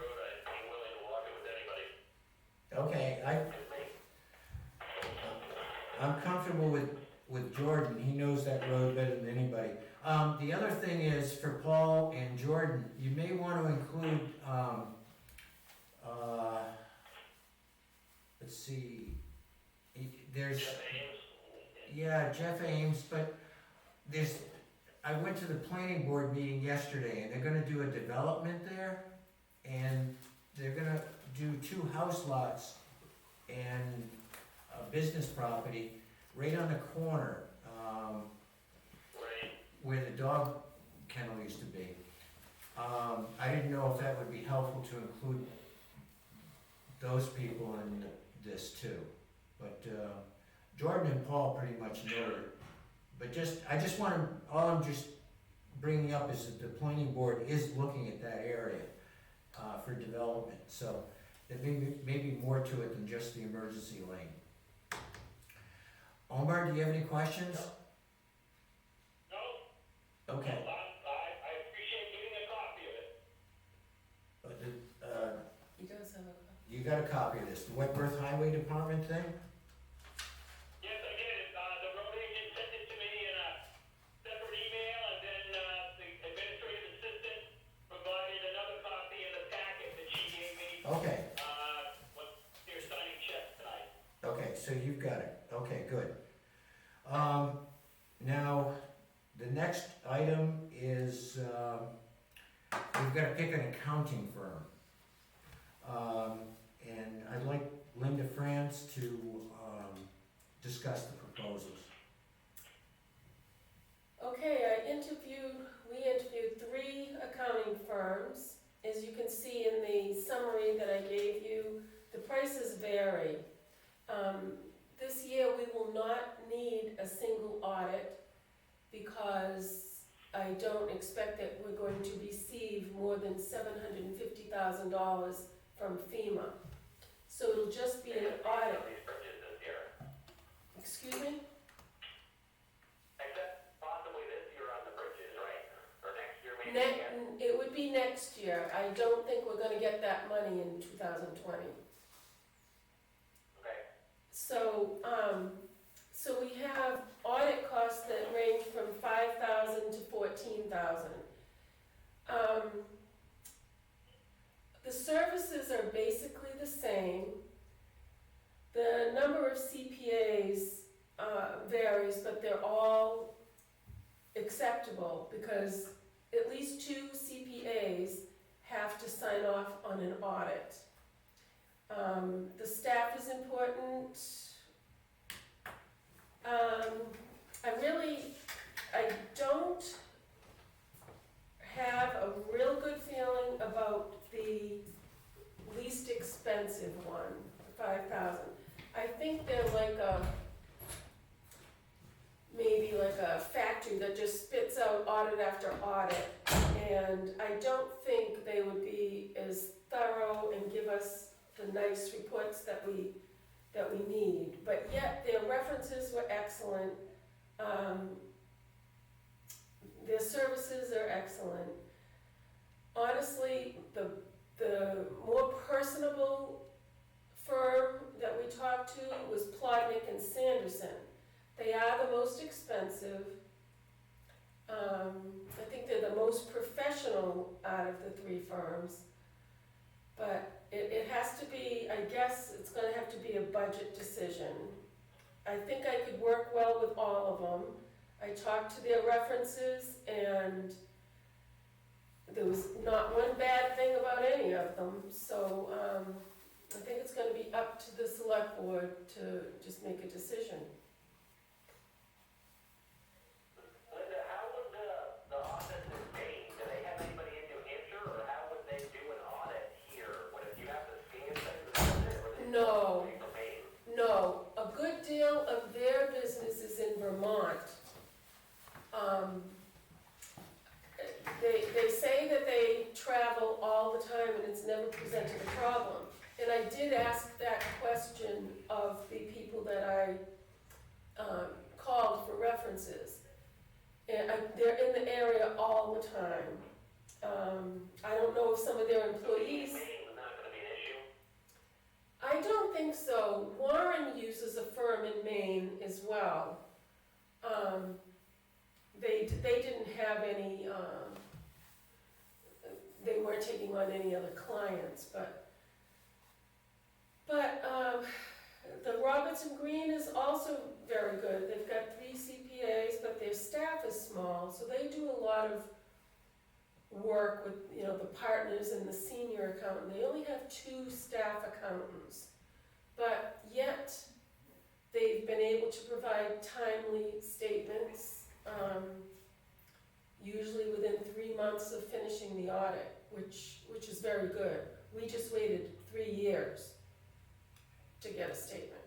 comfortable with Jordan, he knows that road better than anybody. The other thing is, for Paul and Jordan, you may want to include, let's see, there's, yeah, Jeff Ames, but I went to the planning board meeting yesterday, and they're gonna do a development there, and they're gonna do 2 house lots and a business property right on the corner, where the dog kennel used to be. I didn't know if that would be helpful to include those people in this too, but, Jordan and Paul pretty much know it. But I just want all I'm just bringing up is that the planning board is looking at that area, for development, so there may be more to it than just the emergency lane. Omar, do you have any questions? No. Okay. I appreciate getting a copy of it. He does have a copy. You got a copy of this, the Wentworth Highway Department thing? Yes, I did. The road agent sent it to me in a separate email, and then the administrative assistant provided another copy in the packet that she gave me Okay, when they're signing checks tonight. okay, so you've got it, okay, good. Now, the next item is, we've gotta pick an accounting firm. And I'd like Linda France to, discuss the proposals. Okay, we interviewed 3 accounting firms. As you can see in the summary that I gave you, the prices vary. This year, we will not need a single audit because I don't expect that we're going to receive more than $750,000 from FEMA. So it'll just be an audit. These bridges this year. Excuse me? Except possibly this year on the bridges, right? Or next year maybe again. It would be next year. I don't think we're gonna get that money in 2020. Okay. So we have audit costs that range from $5,000 to $14,000. The services are basically the same. The number of CPAs varies, but they're all acceptable because at least 2 CPAs have to sign off on an audit. The staff is important. I don't have a real good feeling about the least expensive one, 5,000. I think they're maybe like a factory that just spits out audit after audit, and I don't think they would be as thorough and give us the nice reports that we need. But yet their references were excellent. Their services are excellent. Honestly, the more personable firm that we talked to was Plotnick and Sanderson. They are the most expensive. I think they're the most professional out of the 3 firms. But it has to be, I guess it's gonna have to be a budget decision. I think I could work well with all of them. I talked to their references, and there was not one bad thing about any of them. So I think it's gonna be up to the select board to just make a decision. Linda, how would the audit be made? Do they have anybody in New Hampshire, or how would they do an audit here? What if you have to scan things, or would they No. pay for Maine? No, a good deal of their business is in Vermont. They say that they travel all the time and it's never presented a problem. And I did ask that question of the people that I called for references. And they're in the area all the time. I don't know if some of their employees. Maine is not gonna be an issue. I don't think so. Warren uses a firm in Maine as well. They didn't have any, they weren't taking on any other clients, but the Robertson Green is also very good. They've got 3 CPAs, but their staff is small, so they do a lot of work with, you know, the partners and the senior accountant. They only have 2 staff accountants, but yet they've been able to provide timely statements, usually within 3 months of finishing the audit, which is very good. We just waited 3 years to get a statement.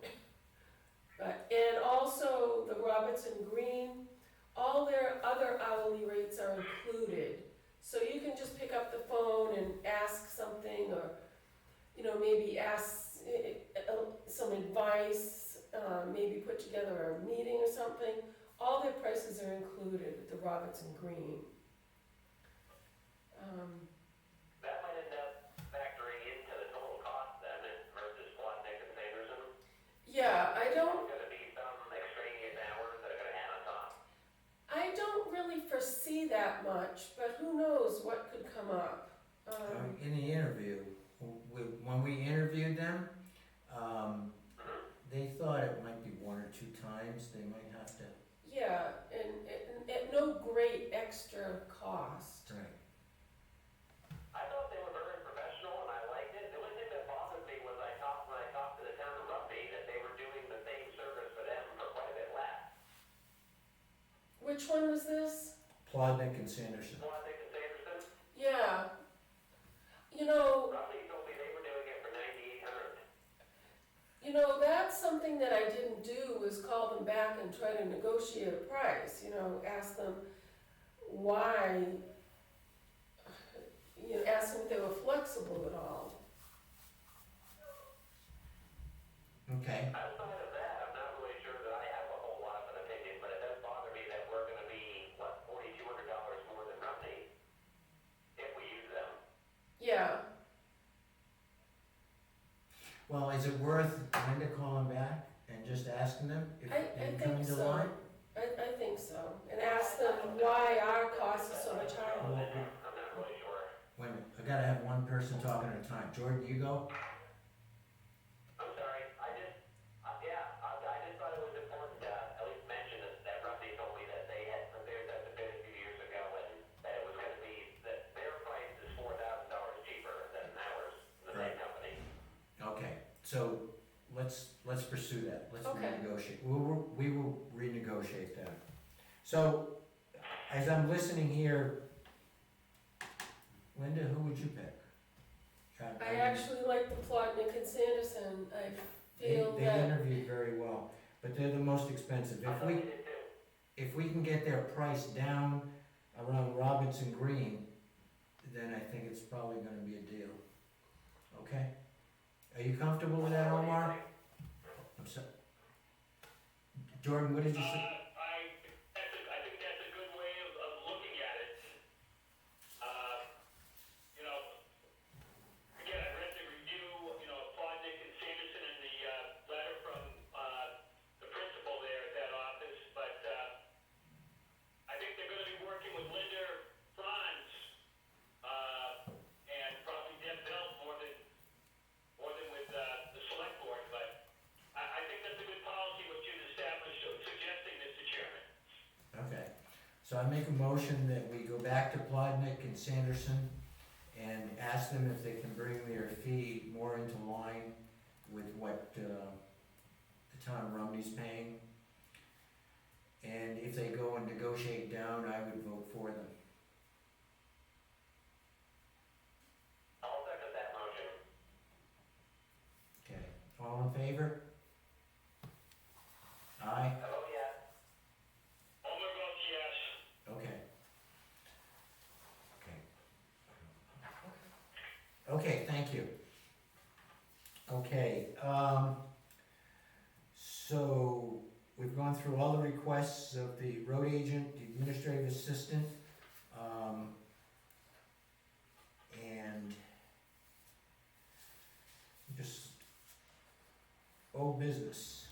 And also the Robertson Green, all their other hourly rates are included. So you can just pick up the phone and ask something, or, you know, maybe ask some advice, maybe put together a meeting or something. All their prices are included with the Robertson Green. That might end up factoring into the total cost then versus Plotnick and Sanderson. Yeah, I don't There's gonna be some extraneous hours that are gonna add on top. I don't really foresee that much, but who knows what could come up. In the interview, when we interviewed them, they thought it might be 1 or 2 times, they might have to. Yeah, and at no great extra cost. Right. I thought they were very professional and I liked it. The only thing that bothered me was when I talked to the town of Rugby that they were doing the same service for them for quite a bit less. Which one was this? Plotnick and Sanderson. Plotnick and Sanderson, Yeah. You know, Rugby told me they were doing it for $9,800. that's something that I didn't do, was call them back and try to negotiate a price, ask them why, ask them if they were flexible at all. Okay. Outside of that, I'm not really sure that I have a whole lot of an opinion, but it does bother me that we're gonna be, $4,200 more than Rugby if we use them. Yeah, Well, is it worth Linda calling back and just asking them if I they think come into so. line? I think so. And ask them why our cost is so much higher. I'm not really sure. Wait a minute, I gotta have one person talking at a time. Jordan, you go? I'm sorry, I just thought it was important to at least mention that Rugby told me that they had prepared that a bid a few years ago and that it was gonna be, that their price is $4,000 cheaper than ours, the same Right. company. Okay, so let's pursue that. Let's Okay. renegotiate. We will renegotiate that. So, as I'm listening here, Linda, who would you pick? I actually like the Plotnick and Sanderson. I feel They that, interviewed very well, but they're the most expensive. I thought you did too. If we can get their price down around Robinson Green, then I think it's probably gonna be a deal. Okay? Are you comfortable with that, Omar? I'm sorry. Jordan, what did you say? I think that's a good way of looking at it. Again, I read the review, Plotnick and Sanderson and the letter from the principal there at that office, but I think they're gonna be working with Linda Franz and probably Deb Bell more than with the select board, but I think that's a good policy what you've established, suggesting, Mr. Chairman. Okay, so I make a motion that we go back to Plotnick and Sanderson and ask them if they can bring their fee more into line with what the town of Rumney's paying. And if they go and negotiate down, I would vote for them. I'll second that motion. Okay, all in favor? Aye? I vote yes. Homer votes yes. Okay. Okay, thank you. Okay, so we've gone through all the requests of the road agent, the administrative assistant, and just old business.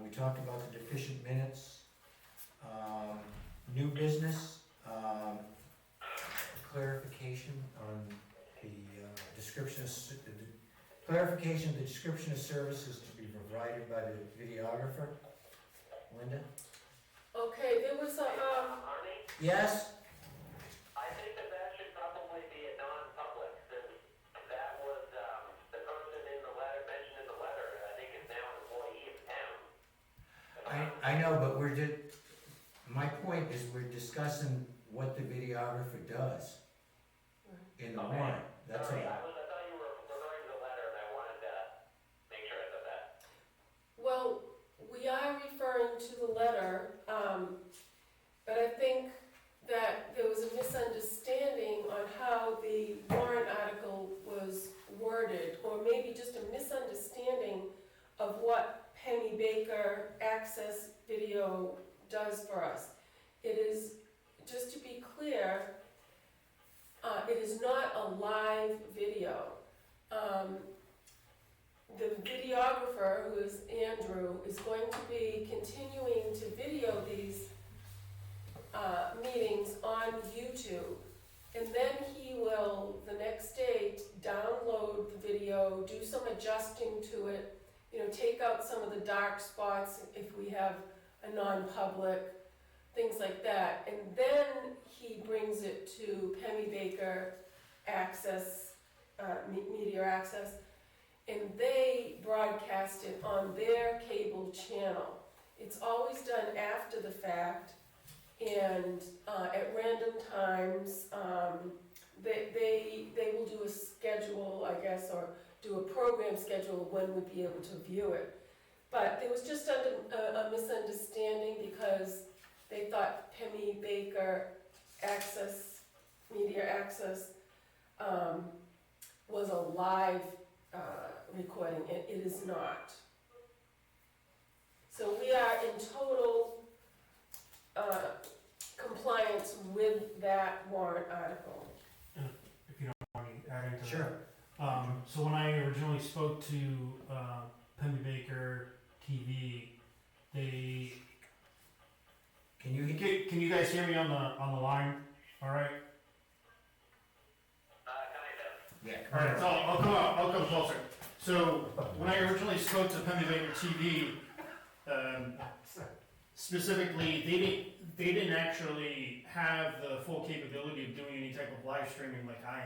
We talked about the deficient minutes. New business, clarification on the description of, clarification of the description of services to be provided by the videographer. Linda? Okay, there was a, Arnie, Yes? I think that should probably be a non-public, since that was, the person in the letter, mentioned in the letter, I think is now an employee of town. I know, but my point is we're discussing what the videographer does in the Okay. warrant. That's Sorry, all. I thought you were referring to the letter, and I wanted to make sure I said that. well, we are referring to the letter, but I think that there was a misunderstanding on how the warrant article was worded, or maybe just a misunderstanding of what Penny Baker Access Video does for us. It is, just to be clear, it is not a live video. The videographer, who is Andrew, is going to be continuing to video these meetings on YouTube. And then he will, the next day, download the video, do some adjusting to it, take out some of the dark spots if we have a non-public, things like that. And then he brings it to Penny Baker Access, Media Access, and they broadcast it on their cable channel. It's always done after the fact, and at random times, they will do a schedule, I guess, or do a program schedule of when we'd be able to view it. But there was just a misunderstanding because they thought Penny Baker Access, Media Access, was a live recording. It is not. So we are in total compliance with that warrant article. If you don't mind me adding to that. Sure. So when I originally spoke to Penny Baker TV, they Can you, can you guys hear me on the line? All right. Kind of. yeah, All right. So I'll come closer. So when I originally spoke to Penny Baker TV, specifically, they didn't actually have the full capability of doing any type of live streaming like I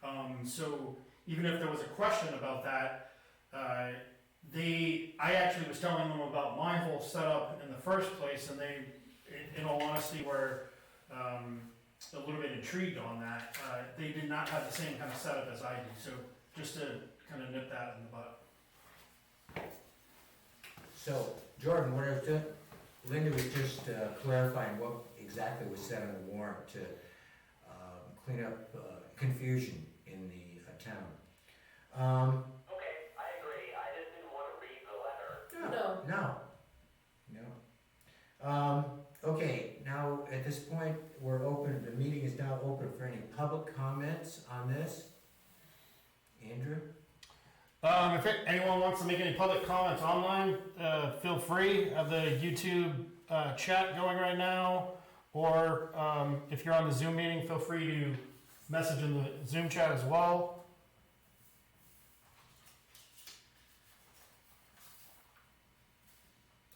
am. So even if there was a question about that, I actually was telling them about my whole setup in the first place, and they, in all honesty, were a little bit intrigued on that. They did not have the same kind of setup as I do, so just to kind of nip that in the bud. so Jordan, what I was doing, Linda was just clarifying what exactly was said on the warrant to clean up confusion in the town. Okay, I agree. I just didn't want to read the letter. No. No. Okay, now at this point, we're open, the meeting is now open for any public comments on this. Andrew? If anyone wants to make any public comments online, feel free. Have the YouTube chat going right now, or if you're on the Zoom meeting, feel free to message in the Zoom chat as well.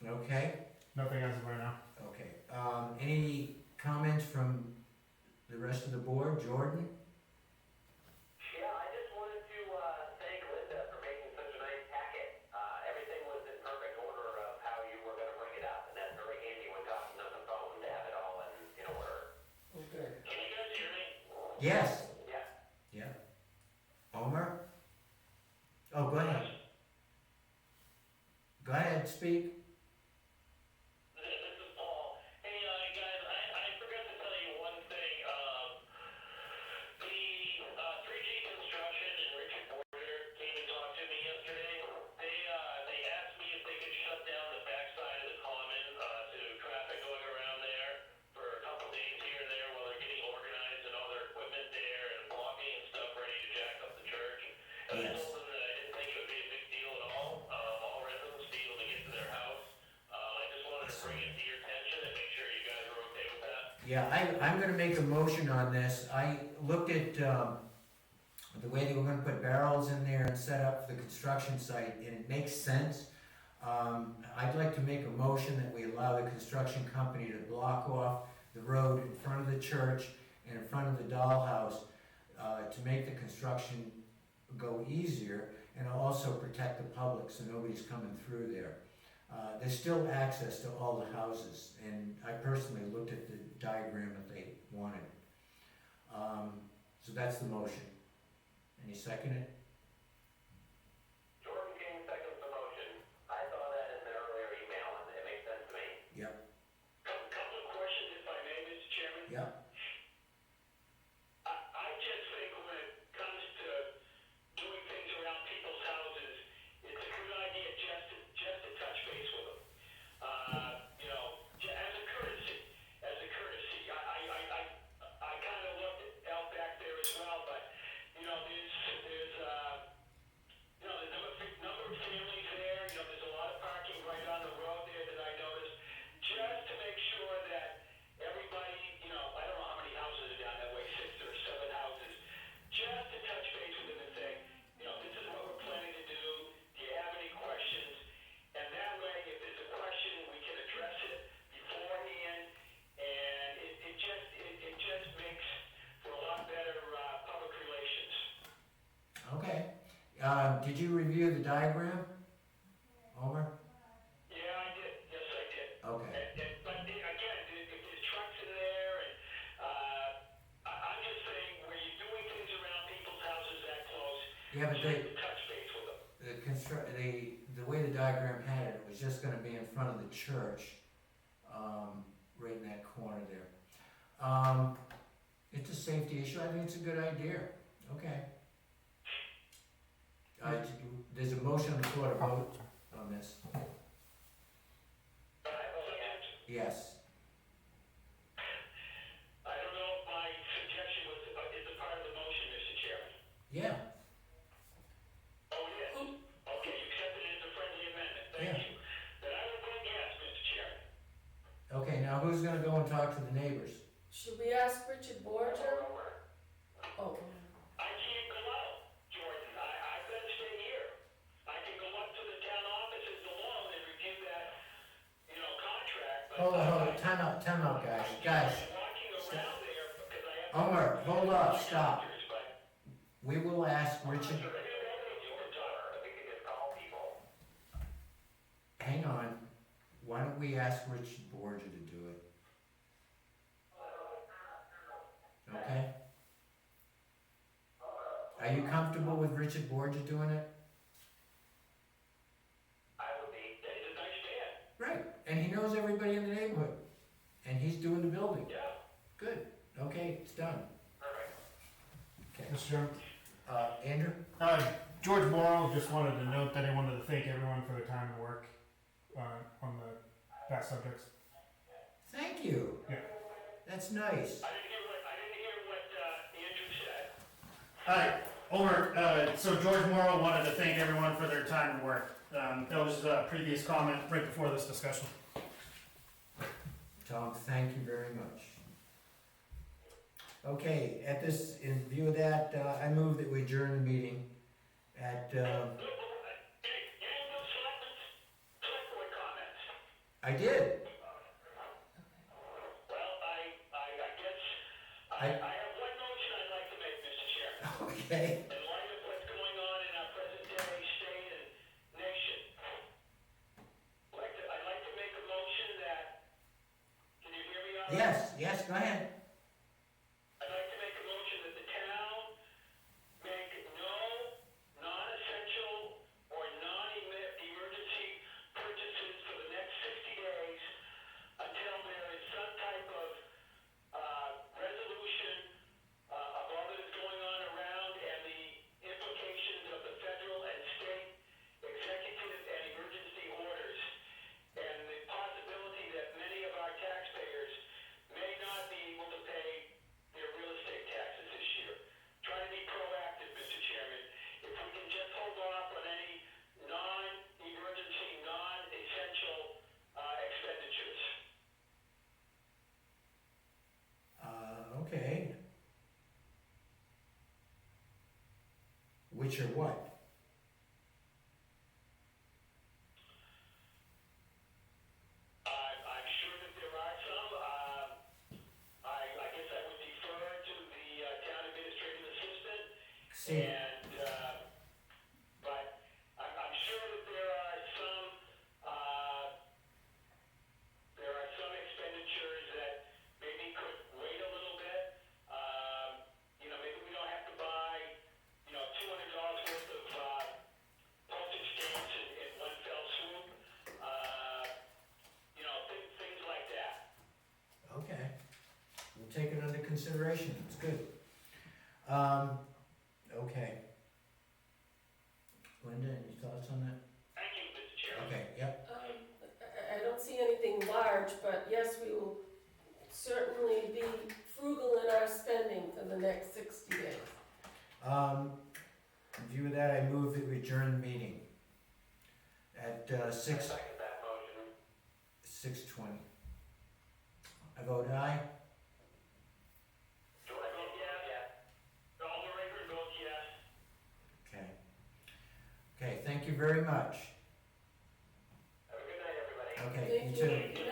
Okay, Nothing as of right now. okay. Any comments from the rest of the board? Jordan? Yeah, I just wanted to thank Linda for making such a nice packet. Everything was in perfect order of how you were going to bring it up, and that's very handy when talking on the phone to have it all in order. Okay. Can you guys hear me? Yes. Yeah. Yeah. Omer? Oh, go ahead. Go ahead, speak. This is Paul. Hey, guys, I forgot to tell you one thing. The 3G Construction and Richard Porter came and talked to me yesterday. They asked me if they could shut down the backside of the common to traffic going around there for a couple days here and there while they're getting organized and all their equipment there. it to your attention and make sure you guys are okay with that. Yeah, I'm gonna make a motion on this. I looked at, the way they were gonna put barrels in there and set up the construction site, and it makes sense. I'd like to make a motion that we allow the construction company to block off the road in front of the church and in front of the dollhouse, to make the construction go easier and also protect the public so nobody's coming through there. There's still access to all the houses, and I personally looked at the diagram that they wanted. So that's the motion. Any second it? Jordan King seconds the motion. I saw that in the earlier email, and it makes sense to me. Yep. Couple of questions, if I may, Mr. Chairman. Yep. I just think when it comes to doing things around people's houses, it's a good idea just to touch base with them. You know, as a courtesy. I kind of looked out back there as well, but you know, there's you know, there's a number of families there. You know, there's a lot of parking right on the road there that I noticed. Just to make sure that everybody, you know, I don't know how many houses are down that way, 6 or 7 houses. Just to touch base with them and say, you know, this is what we're planning to do. Do you have any questions? And that way, if there's a question, we can address it beforehand. And it just makes for a lot better public relations. Okay. Did you review the diagram, Homer? Yeah, I did. Yes, I did. Okay. But again, if there's trucks in there, and I'm just saying, where you're doing things around people's houses that close, Yeah, but just touch base with them. the way the diagram had it, it was just gonna be in front of the church, right in that corner there. It's a safety issue. I think it's a good idea. Okay. There's a motion on the floor to vote on this. Yes. I don't know if my suggestion is a part of the motion, Mr. Chairman. Yeah. Oh, yes. Okay, you accepted it as a friendly amendment. Thank Yeah. you. Then I will vote yes, Mr. Chairman. Okay, now who's gonna go and talk to the neighbors? Should we ask Richard Borger? Oh, I can't go out, Jordan. I've got to stay here. I can go up to the town offices alone and review that, you know, contract, but Hold on, time out, guys. Guys, I'm walking around there because I have. Homer, hold up, stop. But We will ask Richard, you can talk. We can just call people. hang on, why don't we ask Richard Borgia to do it? Okay? Are you comfortable with Richard Borgia doing it? I would be. He's a nice man. Right, and he knows everybody in the neighborhood, and he's doing the building. Yeah. Good, okay, it's done. Perfect. Okay. Mr. Chairman. Andrew? George Morrow just wanted to note that he wanted to thank everyone for their time and work on the past subjects. Thank you. Yeah. That's nice. I didn't hear what Andrew said. All right, so George Morrow wanted to thank everyone for their time and work. That was a previous comment right before this discussion. Tom, thank you very much. Okay, in view of that, I move that we adjourn the meeting at, You didn't do select board comments. I did. Well, I guess I have one motion I'd like to make, Mr. Chairman. Okay. In light of what's going on in our present day state and nation, I'd like to make a motion that, can you hear me all right? Yes, go ahead. I'd like to make a motion that the town make no non-essential or non-emergency purchases for the next 60 days until there is some type of resolution of all that is going on around and the implications of the federal and state executive and emergency orders, and the possibility that many of our taxpayers may not be able to Which are what? I'm sure that there are some. I guess I would defer to the town administrative assistant, See, but I'm sure that there are some expenditures that maybe could wait a little bit. Maybe we don't have to buy, $200 worth of postage stamps in one fell swoop. Things like that. okay. We'll take it under consideration, it's good. Okay. Linda, any thoughts on that? Thank you, Mr. Chairman. Okay, yep. I don't see anything large, but yes, we will certainly be frugal in our spending for the next 60 days. In view of that, I move that we adjourn the meeting at I second that motion. 6:20. I vote aye. Do I vote yes? Alder Raker votes yes. Okay. Okay, thank you very much. Have a good night, everybody. Okay, Thank you you. too. Good